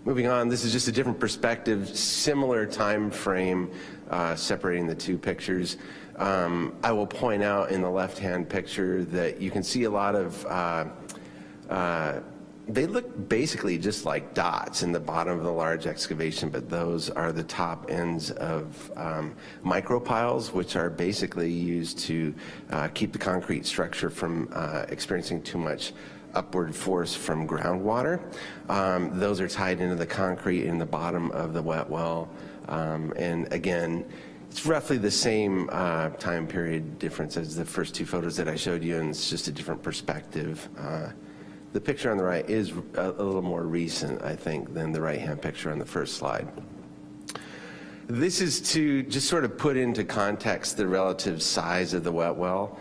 Moving on, this is just a different perspective, similar time frame separating the two pictures. I will point out in the left-hand picture that you can see a lot of, they look basically just like dots in the bottom of the large excavation, but those are the top ends of micropiles, which are basically used to keep the concrete structure from experiencing too much upward force from groundwater. Those are tied into the concrete in the bottom of the wet well. And again, it's roughly the same time period difference as the first two photos that I showed you, and it's just a different perspective. The picture on the right is a little more recent, I think, than the right-hand picture on the first slide. This is to just sort of put into context the relative size of the wet well.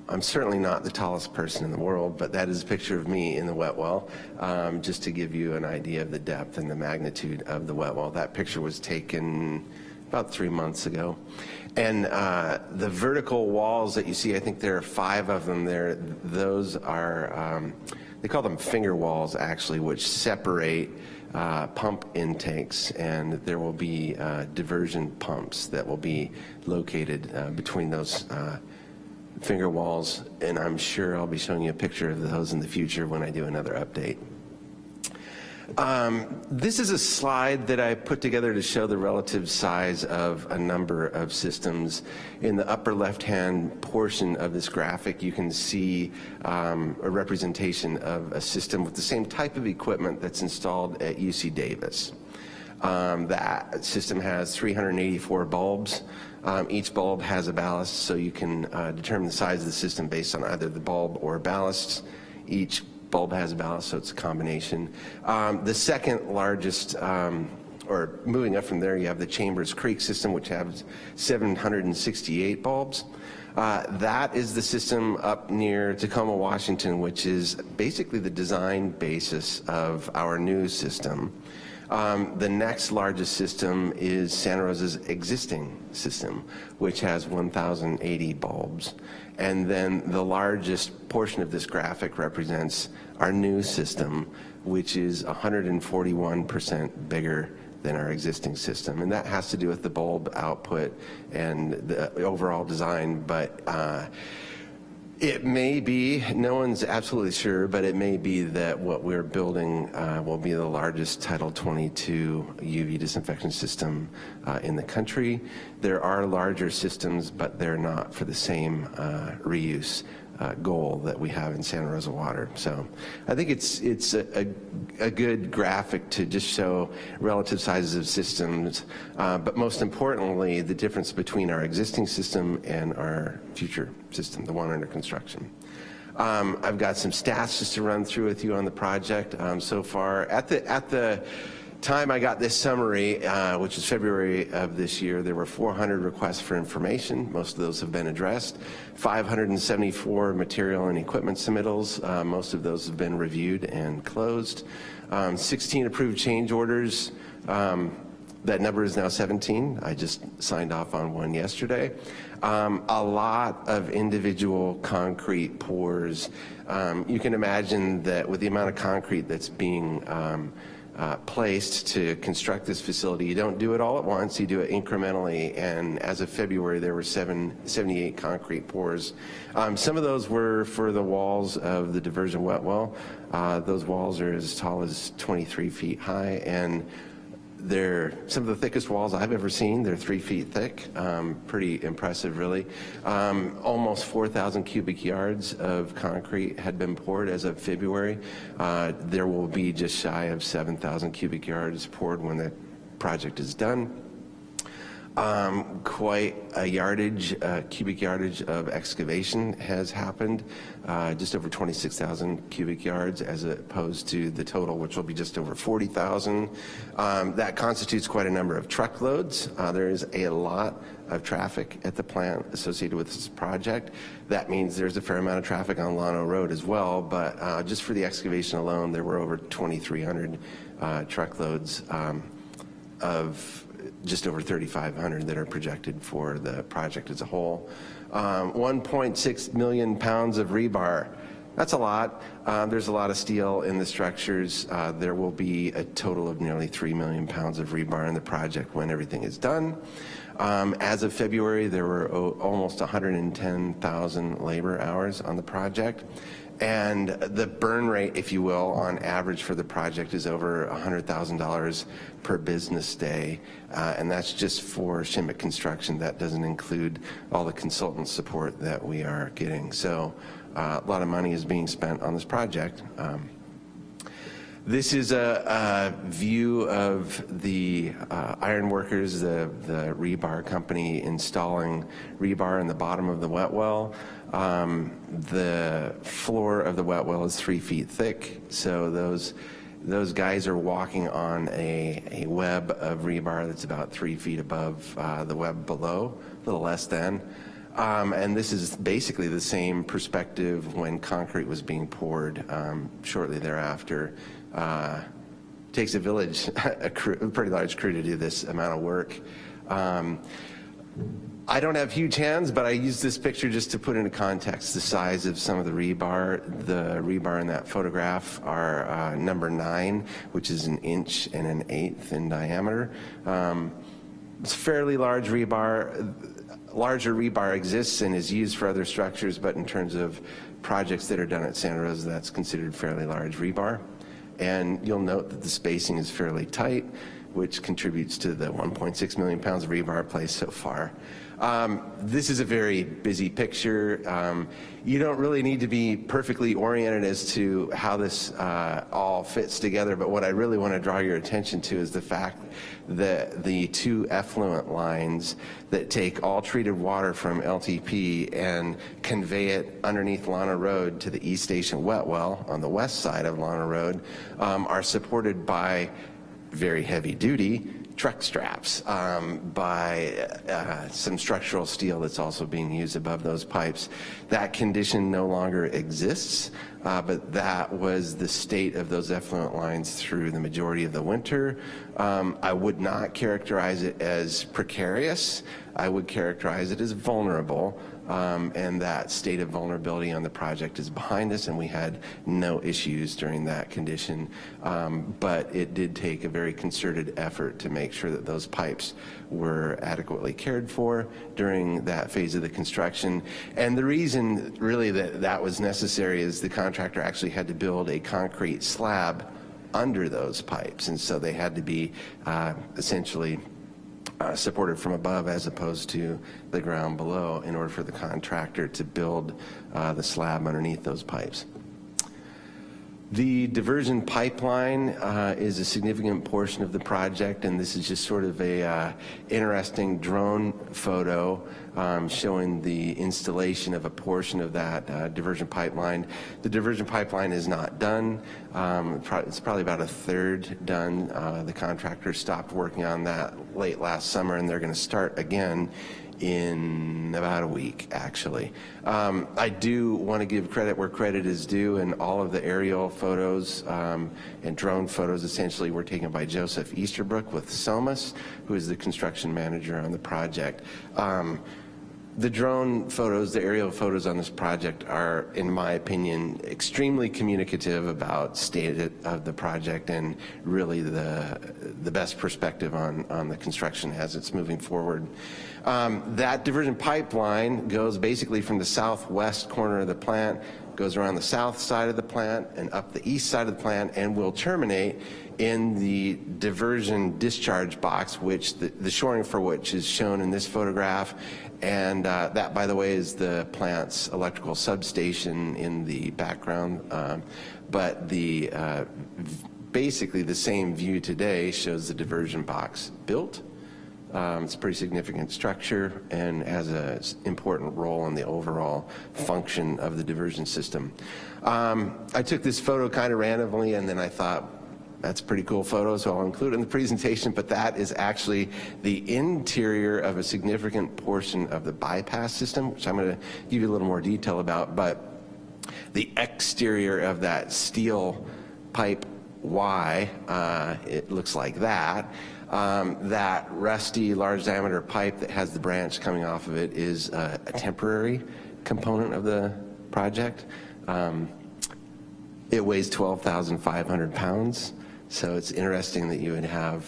I'm certainly not the tallest person in the world, but that is a picture of me in the wet well, just to give you an idea of the depth and the magnitude of the wet well. That picture was taken about 3 months ago. And the vertical walls that you see, I think there are 5 of them there. Those are, they call them finger walls, actually, which separate pump intakes, and there will be diversion pumps that will be located between those finger walls, and I'm sure I'll be showing you a picture of those in the future when I do another update. This is a slide that I put together to show the relative size of a number of systems. In the upper left-hand portion of this graphic, you can see a representation of a system with the same type of equipment that's installed at UC Davis. That system has 384 bulbs. Each bulb has a ballast, so you can determine the size of the system based on either the bulb or ballasts. Each bulb has a ballast, so it's a combination. The second largest, or moving up from there, you have the Chambers Creek system, which has 768 bulbs. That is the system up near Tacoma, Washington, which is basically the design basis of our new system. The next largest system is Santa Rosa's existing system, which has 1,080 bulbs. And then the largest portion of this graphic represents our new system, which is 141% bigger than our existing system. And that has to do with the bulb output and the overall design, but it may be, no one's absolutely sure, but it may be that what we're building will be the largest Title 22 UV disinfection system in the country. There are larger systems, but they're not for the same reuse goal that we have in Santa Rosa Water. So I think it's a good graphic to just show relative sizes of systems, but most importantly, the difference between our existing system and our future system, the one under construction. I've got some stats just to run through with you on the project so far. At the time I got this summary, which is February of this year, there were 400 requests for information. Most of those have been addressed. 574 material and equipment submittals. Most of those have been reviewed and closed. 16 approved change orders. That number is now 17. I just signed off on one yesterday. A lot of individual concrete pours. You can imagine that with the amount of concrete that's being placed to construct this facility, you don't do it all at once, you do it incrementally, and as of February there were 78 concrete pours. Some of those were for the walls of the diversion wet well. Those walls are as tall as 23 feet high, and they're some of the thickest walls I've ever seen. They're 3 feet thick, pretty impressive really. Almost 4,000 cubic yards of concrete had been poured as of February. There will be just shy of 7,000 cubic yards poured when the project is done. Quite a yardage, cubic yardage of excavation has happened, just over 26,000 cubic yards as opposed to the total, which will be just over 40,000. That constitutes quite a number of truckloads. There is a lot of traffic at the plant associated with this project. That means there's a fair amount of traffic on Llano Road as well, but just for the excavation alone, there were over 2,300 truckloads of just over 3,500 that are projected for the project as a whole. 1.6 million pounds of rebar. That's a lot. There's a lot of steel in the structures. There will be a total of nearly 3 million pounds of rebar in the project when everything is done. As of February, there were almost 110,000 labor hours on the project. And the burn rate, if you will, on average for the project is over $100,000 per business day. And that's just for Shimmick Construction. That doesn't include all the consultant support that we are getting. So a lot of money is being spent on this project. This is a view of the iron workers, the rebar company installing rebar in the bottom of the wet well. The floor of the wet well is 3 feet thick, so those guys are walking on a web of rebar that's about 3 feet above the web below, a little less than. And this is basically the same perspective when concrete was being poured shortly thereafter. Takes a village, a pretty large crew to do this amount of work. I don't have huge hands, but I use this picture just to put into context the size of some of the rebar. The rebar in that photograph are number 9, which is 1 inch and 1/8 in diameter. It's fairly large rebar. Larger rebar exists and is used for other structures, but in terms of projects that are done at Santa Rosa, that's considered fairly large rebar. And you'll note that the spacing is fairly tight, which contributes to the 1.6 million pounds of rebar placed so far. This is a very busy picture. You don't really need to be perfectly oriented as to how this all fits together, but what I really want to draw your attention to is the fact that the 2 effluent lines that take all treated water from LTP and convey it underneath Llano Road to the East Station wet well on the west side of Llano Road are supported by very heavy duty truck straps by some structural steel that's also being used above those pipes. That condition no longer exists, but that was the state of those effluent lines through the majority of the winter. I would not characterize it as precarious. I would characterize it as vulnerable. And that state of vulnerability on the project is behind us, and we had no issues during that condition. But it did take a very concerted effort to make sure that those pipes were adequately cared for during that phase of the construction. And the reason really that was necessary is the contractor actually had to build a concrete slab under those pipes, and so they had to be essentially supported from above as opposed to the ground below in order for the contractor to build the slab underneath those pipes. The diversion pipeline is a significant portion of the project, and this is just sort of a interesting drone photo showing the installation of a portion of that diversion pipeline. The diversion pipeline is not done. It's probably about a third done. The contractor stopped working on that late last summer, and they're going to start again in about a week, actually. I do want to give credit where credit is due, and all of the aerial photos and drone photos essentially were taken by Joseph Easterbrook with SOMAS, who is the construction manager on the project. The drone photos, the aerial photos on this project are, in my opinion, extremely communicative about state of the project and really the best perspective on the construction as it's moving forward. That diversion pipeline goes basically from the southwest corner of the plant, goes around the south side of the plant and up the east side of the plant, and will terminate in the diversion discharge box, which the shoring for which is shown in this photograph. And that, by the way, is the plant's electrical substation in the background. But basically the same view today shows the diversion box built. It's a pretty significant structure and has an important role in the overall function of the diversion system. I took this photo kind of randomly, and then I thought, that's a pretty cool photo, so I'll include it in the presentation, but that is actually the interior of a significant portion of the bypass system, which I'm going to give you a little more detail about. But the exterior of that steel pipe Y, it looks like that. That rusty large diameter pipe that has the branch coming off of it is a temporary component of the project. It weighs 12,500 pounds. So it's interesting that you would have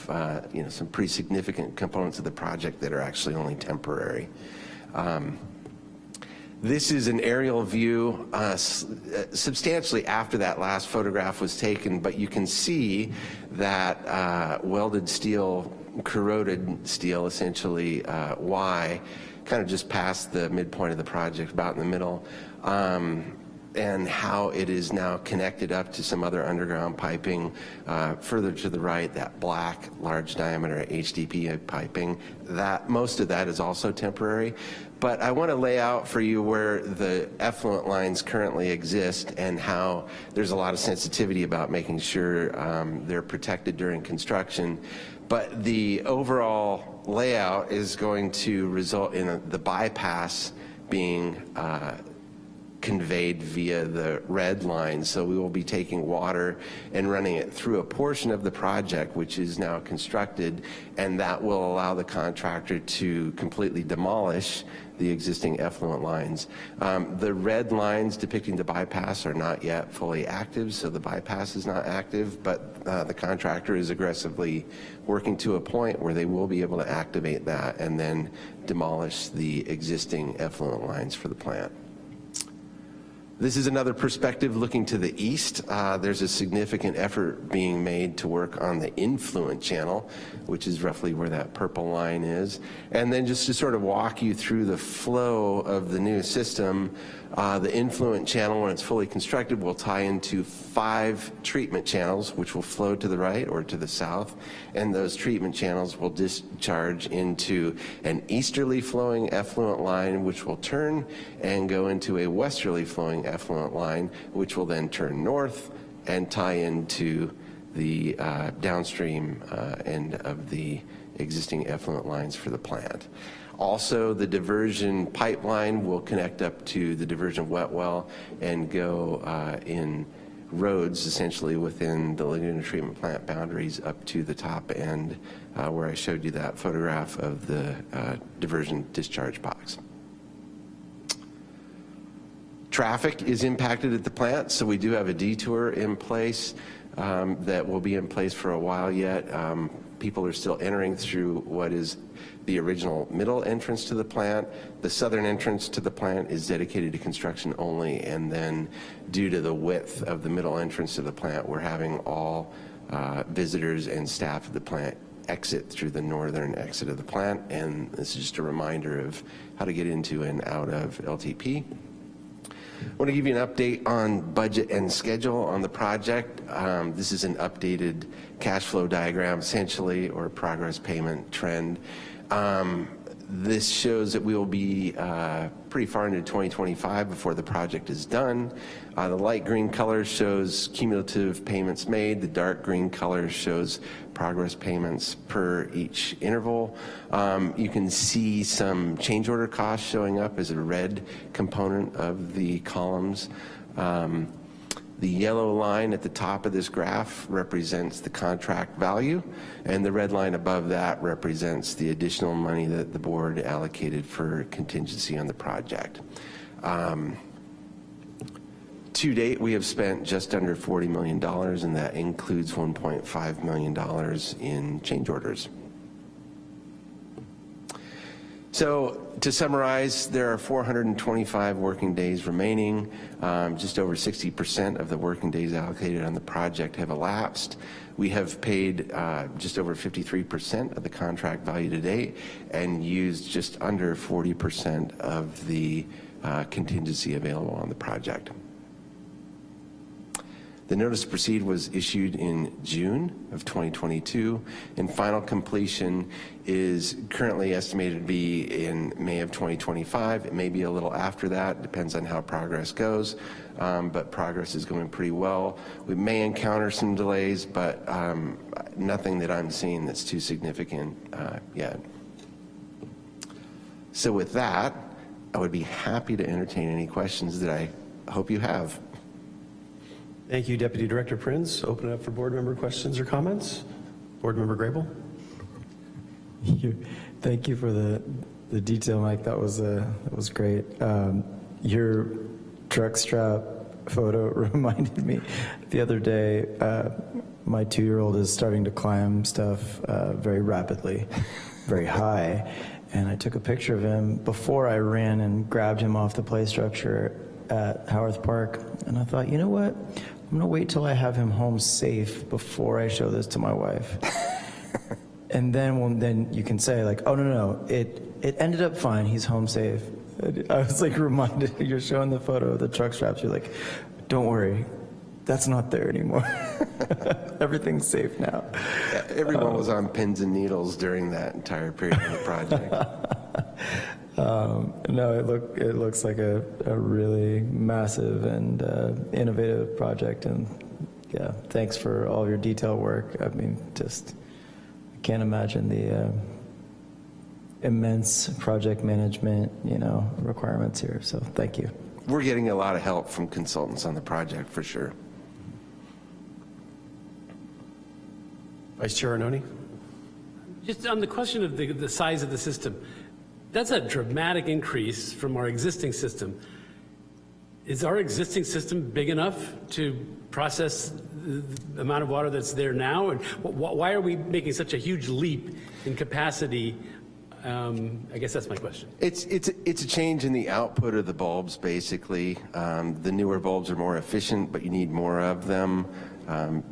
some pretty significant components of the project that are actually only temporary. This is an aerial view substantially after that last photograph was taken, but you can see that welded steel, corroded steel, essentially Y, kind of just past the midpoint of the project, about in the middle, and how it is now connected up to some other underground piping further to the right, that black large diameter HDPE piping. That most of that is also temporary. But I want to lay out for you where the effluent lines currently exist and how there's a lot of sensitivity about making sure they're protected during construction. But the overall layout is going to result in the bypass being conveyed via the red line. So we will be taking water and running it through a portion of the project which is now constructed, and that will allow the contractor to completely demolish the existing effluent lines. The red lines depicting the bypass are not yet fully active, so the bypass is not active, but the contractor is aggressively working to a point where they will be able to activate that and then demolish the existing effluent lines for the plant. This is another perspective looking to the east. There's a significant effort being made to work on the influent channel, which is roughly where that purple line is. And then just to sort of walk you through the flow of the new system, the influent channel, when it's fully constructed, will tie into 5 treatment channels, which will flow to the right or to the south. And those treatment channels will discharge into an easterly flowing effluent line, which will turn and go into a westerly flowing effluent line, which will then turn north and tie into the downstream end of the existing effluent lines for the plant. Also, the diversion pipeline will connect up to the diversion wet well and go in roads essentially within the Laguna treatment plant boundaries up to the top end where I showed you that photograph of the diversion discharge box. Traffic is impacted at the plant, so we do have a detour in place that will be in place for a while yet. People are still entering through what is the original middle entrance to the plant. The southern entrance to the plant is dedicated to construction only, and then due to the width of the middle entrance to the plant, we're having all visitors and staff of the plant exit through the northern exit of the plant, and this is just a reminder of how to get into and out of LTP. I want to give you an update on budget and schedule on the project. This is an updated cash flow diagram, essentially, or progress payment trend. This shows that we will be pretty far into 2025 before the project is done. The light green color shows cumulative payments made. The dark green color shows progress payments per each interval. You can see some change order costs showing up as a red component of the columns. The yellow line at the top of this graph represents the contract value, and the red line above that represents the additional money that the board allocated for contingency on the project. To date, we have spent just under $40 million, and that includes $1.5 million in change orders. So to summarize, there are 425 working days remaining. Just over 60% of the working days allocated on the project have elapsed. We have paid just over 53% of the contract value to date and used just under 40% of the contingency available on the project. The notice to proceed was issued in June of 2022, and final completion is currently estimated to be in May of 2025. It may be a little after that, depends on how progress goes, but progress is going pretty well. We may encounter some delays, but nothing that I'm seeing that's too significant yet. So with that, I would be happy to entertain any questions that I hope you have. Thank you, Deputy Director Prinz. Open it up for board member questions or comments. Board Member Grable. Thank you for the detail, Mike. That was great. Your truck strap photo reminded me the other day. My 2-year-old is starting to climb stuff very rapidly, very high, and I took a picture of him before I ran and grabbed him off the play structure at Howarth Park, and I thought, you know what? I'm gonna wait till I have him home safe before I show this to my wife. And then you can say like, oh no, it ended up fine, he's home safe. I was like reminded, you're showing the photo of the truck straps, you're like, don't worry, that's not there anymore. Everything's safe now. Yeah, everyone was on pins and needles during that entire period of the project. No, it looks like a really massive and innovative project, and yeah, thanks for all your detail work. I mean, just can't imagine the immense project management, requirements here. So thank you. We're getting a lot of help from consultants on the project for sure. Vice Chair Arnone. Just on the question of the size of the system, that's a dramatic increase from our existing system. Is our existing system big enough to process the amount of water that's there now? And why are we making such a huge leap in capacity? I guess that's my question. It's a change in the output of the bulbs, basically. The newer bulbs are more efficient, but you need more of them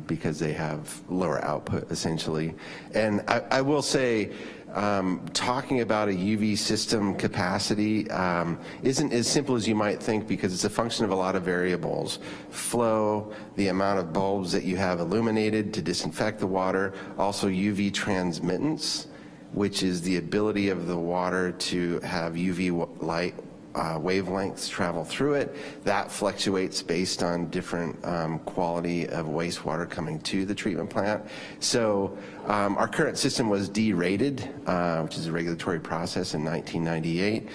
because they have lower output, essentially. And I will say, talking about a UV system capacity isn't as simple as you might think, because it's a function of a lot of variables. Flow, the amount of bulbs that you have illuminated to disinfect the water, also UV transmittance, which is the ability of the water to have UV light wavelengths travel through it. That fluctuates based on different quality of wastewater coming to the treatment plant. So our current system was derated, which is a regulatory process in 1998,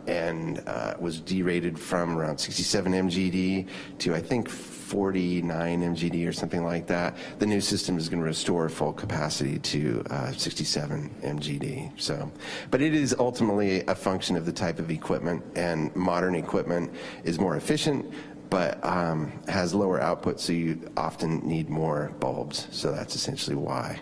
and was derated from around 67 MGD to I think 49 MGD or something like that. The new system is going to restore full capacity to 67 MGD. So, but it is ultimately a function of the type of equipment, and modern equipment is more efficient, but has lower output, so you often need more bulbs. So that's essentially why.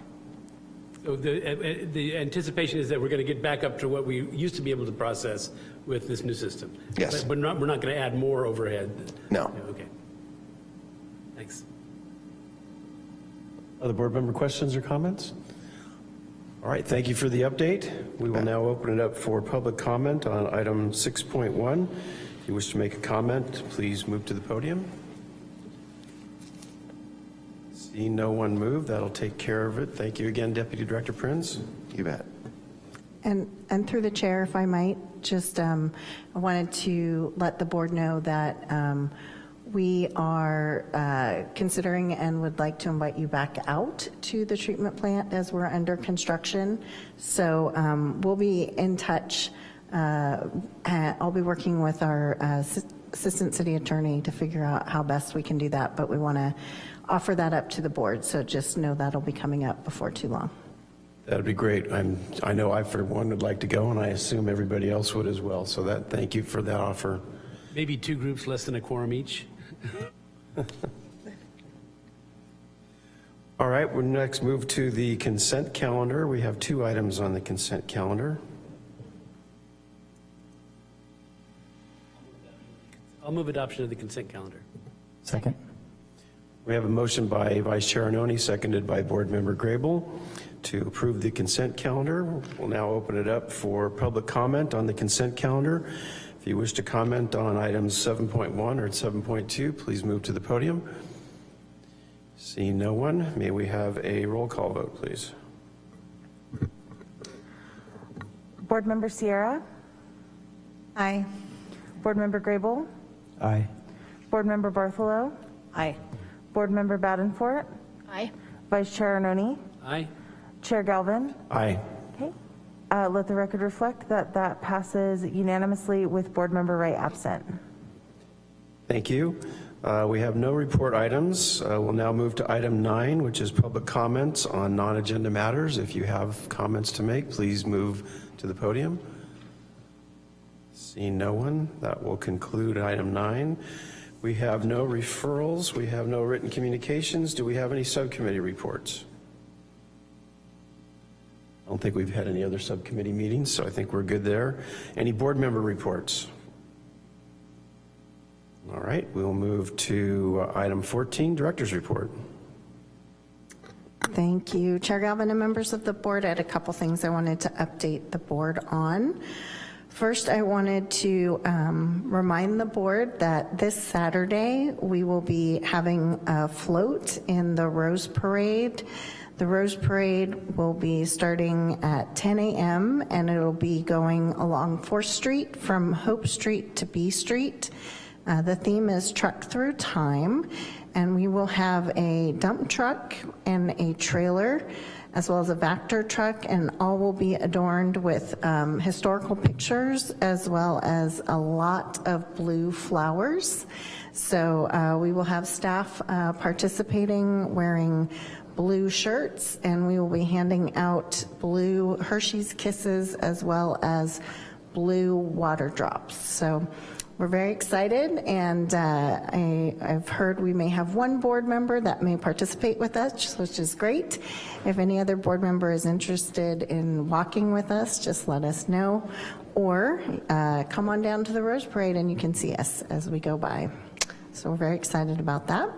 So the anticipation is that we're going to get back up to what we used to be able to process with this new system. Yes. But we're not going to add more overhead. No. Okay. Thanks. Other board member questions or comments? All right, thank you for the update. We will now open it up for public comment on item 6.1. If you wish to make a comment, please move to the podium. See no one move, that'll take care of it. Thank you again, Deputy Director Prinz. You bet. And through the chair, if I might, just I wanted to let the board know that we are considering and would like to invite you back out to the treatment plant as we're under construction. So we'll be in touch. I'll be working with our assistant city attorney to figure out how best we can do that, but we want to offer that up to the board. So just know that'll be coming up before too long. That'd be great. I know I, for one, would like to go, and I assume everybody else would as well. So thank you for that offer. Maybe two groups, less than a quorum each. All right, we'll next move to the consent calendar. We have 2 items on the consent calendar. I'll move adoption of the consent calendar. Second. We have a motion by Vice Chair Arnone, seconded by Board Member Grable, to approve the consent calendar. We'll now open it up for public comment on the consent calendar. If you wish to comment on items 7.1 or 7.2, please move to the podium. Seeing no one, may we have a roll call vote, please? Board Member Sierra? Aye. Board Member Grable? Aye. Board Member Bartholow? Aye. Board Member Badenfort? Aye. Vice Chair Arnone? Aye. Chair Galvin? Aye. Okay. Let the record reflect that that passes unanimously with Board Member Wright absent. Thank you. We have no report items. We'll now move to item 9, which is public comments on non-agenda matters. If you have comments to make, please move to the podium. Seeing no one, that will conclude item 9. We have no referrals. We have no written communications. Do we have any subcommittee reports? I don't think we've had any other subcommittee meetings, so I think we're good there. Any board member reports? All right, we'll move to item 14, Director's Report. Thank you, Chair Galvin and members of the board. I had a couple things I wanted to update the board on. First, I wanted to remind the board that this Saturday we will be having a float in the Rose Parade. The Rose Parade will be starting at 10 a.m. and it'll be going along 4th Street from Hope Street to B Street. The theme is Truck Through Time, and we will have a dump truck and a trailer, as well as a Vector truck, and all will be adorned with historical pictures, as well as a lot of blue flowers. So we will have staff participating, wearing blue shirts, and we will be handing out blue Hershey's Kisses, as well as blue water drops. So we're very excited, and I've heard we may have one board member that may participate with us, which is great. If any other board member is interested in walking with us, just let us know, or come on down to the Rose Parade and you can see us as we go by. So we're very excited about that.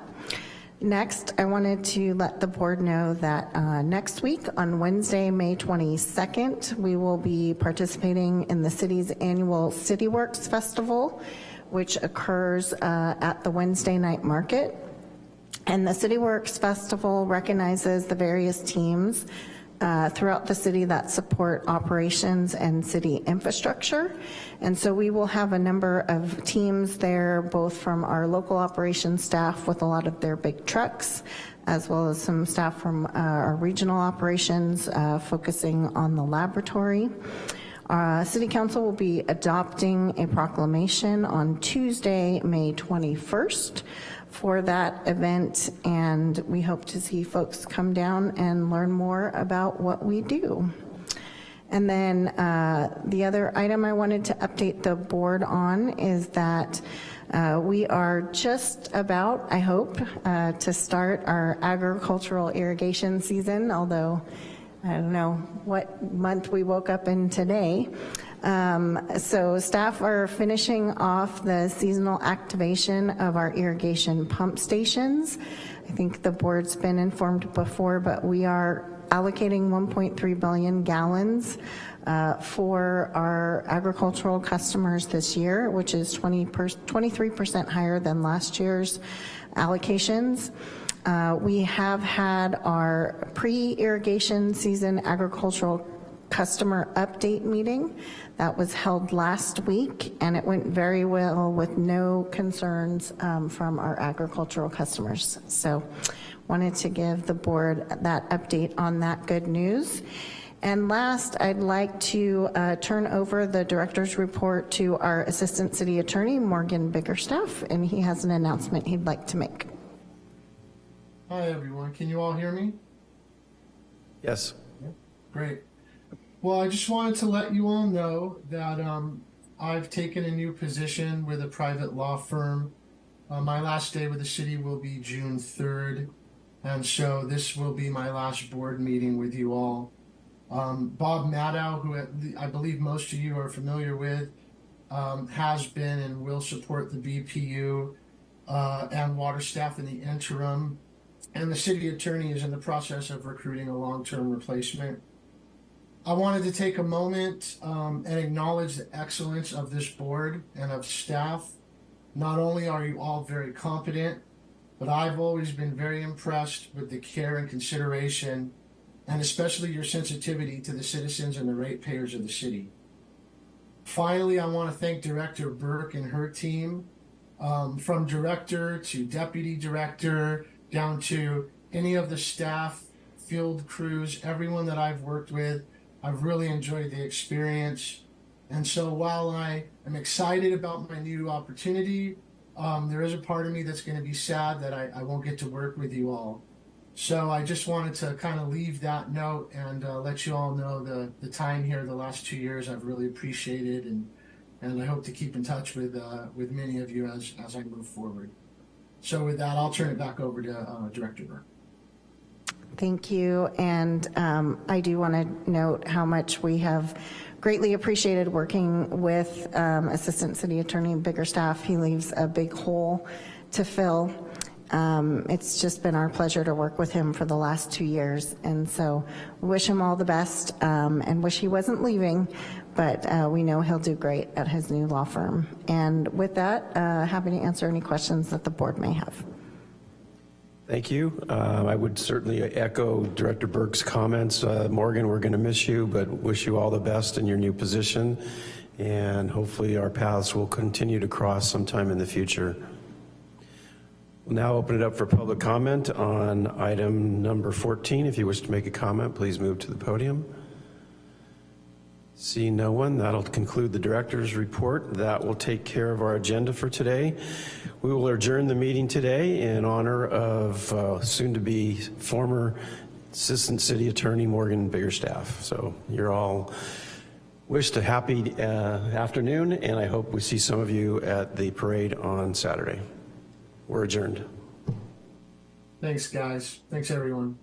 Next, I wanted to let the board know that next week on Wednesday, May 22nd, we will be participating in the city's annual CityWorks Festival, which occurs at the Wednesday night market. And the CityWorks Festival recognizes the various teams throughout the city that support operations and city infrastructure. And so we will have a number of teams there, both from our local operations staff with a lot of their big trucks, as well as some staff from our regional operations focusing on the laboratory. City Council will be adopting a proclamation on Tuesday, May 21st for that event, and we hope to see folks come down and learn more about what we do. And then the other item I wanted to update the board on is that we are just about, I hope, to start our agricultural irrigation season, although I don't know what month we woke up in today. So staff are finishing off the seasonal activation of our irrigation pump stations. I think the board's been informed before, but we are allocating 1.3 billion gallons for our agricultural customers this year, which is 23% higher than last year's allocations. We have had our pre-irrigation season agricultural customer update meeting that was held last week, and it went very well with no concerns from our agricultural customers. So wanted to give the board that update on that good news. And last, I'd like to turn over the director's report to our Assistant City Attorney, Morgan Biggerstaff, and he has an announcement he'd like to make. Hi everyone, can you all hear me? Yes. Great. Well, I just wanted to let you all know that I've taken a new position with a private law firm. My last day with the city will be June 3rd, and so this will be my last board meeting with you all. Bob Maddow, who I believe most of you are familiar with, has been and will support the BPU and water staff in the interim. And the city attorney is in the process of recruiting a long-term replacement. I wanted to take a moment and acknowledge the excellence of this board and of staff. Not only are you all very competent, but I've always been very impressed with the care and consideration, and especially your sensitivity to the citizens and the ratepayers of the city. Finally, I want to thank Director Burke and her team, from director to deputy director, down to any of the staff, field crews, everyone that I've worked with. I've really enjoyed the experience. And so while I am excited about my new opportunity, there is a part of me that's going to be sad that I won't get to work with you all. So I just wanted to kind of leave that note and let you all know the time here the last 2 years I've really appreciated, and I hope to keep in touch with many of you as I move forward. So with that, I'll turn it back over to Director Burke. Thank you, and I do want to note how much we have greatly appreciated working with Assistant City Attorney Biggerstaff. He leaves a big hole to fill. It's just been our pleasure to work with him for the last 2 years, and so wish him all the best and wish he wasn't leaving, but we know he'll do great at his new law firm. And with that, happy to answer any questions that the board may have. Thank you. I would certainly echo Director Burke's comments. Morgan, we're going to miss you, but wish you all the best in your new position, and hopefully our paths will continue to cross sometime in the future. We'll now open it up for public comment on item number 14. If you wish to make a comment, please move to the podium. See no one, that'll conclude the director's report. That will take care of our agenda for today. We will adjourn the meeting today in honor of soon-to-be former Assistant City Attorney Morgan Biggerstaff. So you're all wished a happy afternoon, and I hope we see some of you at the parade on Saturday. We're adjourned. Thanks, guys. Thanks, everyone.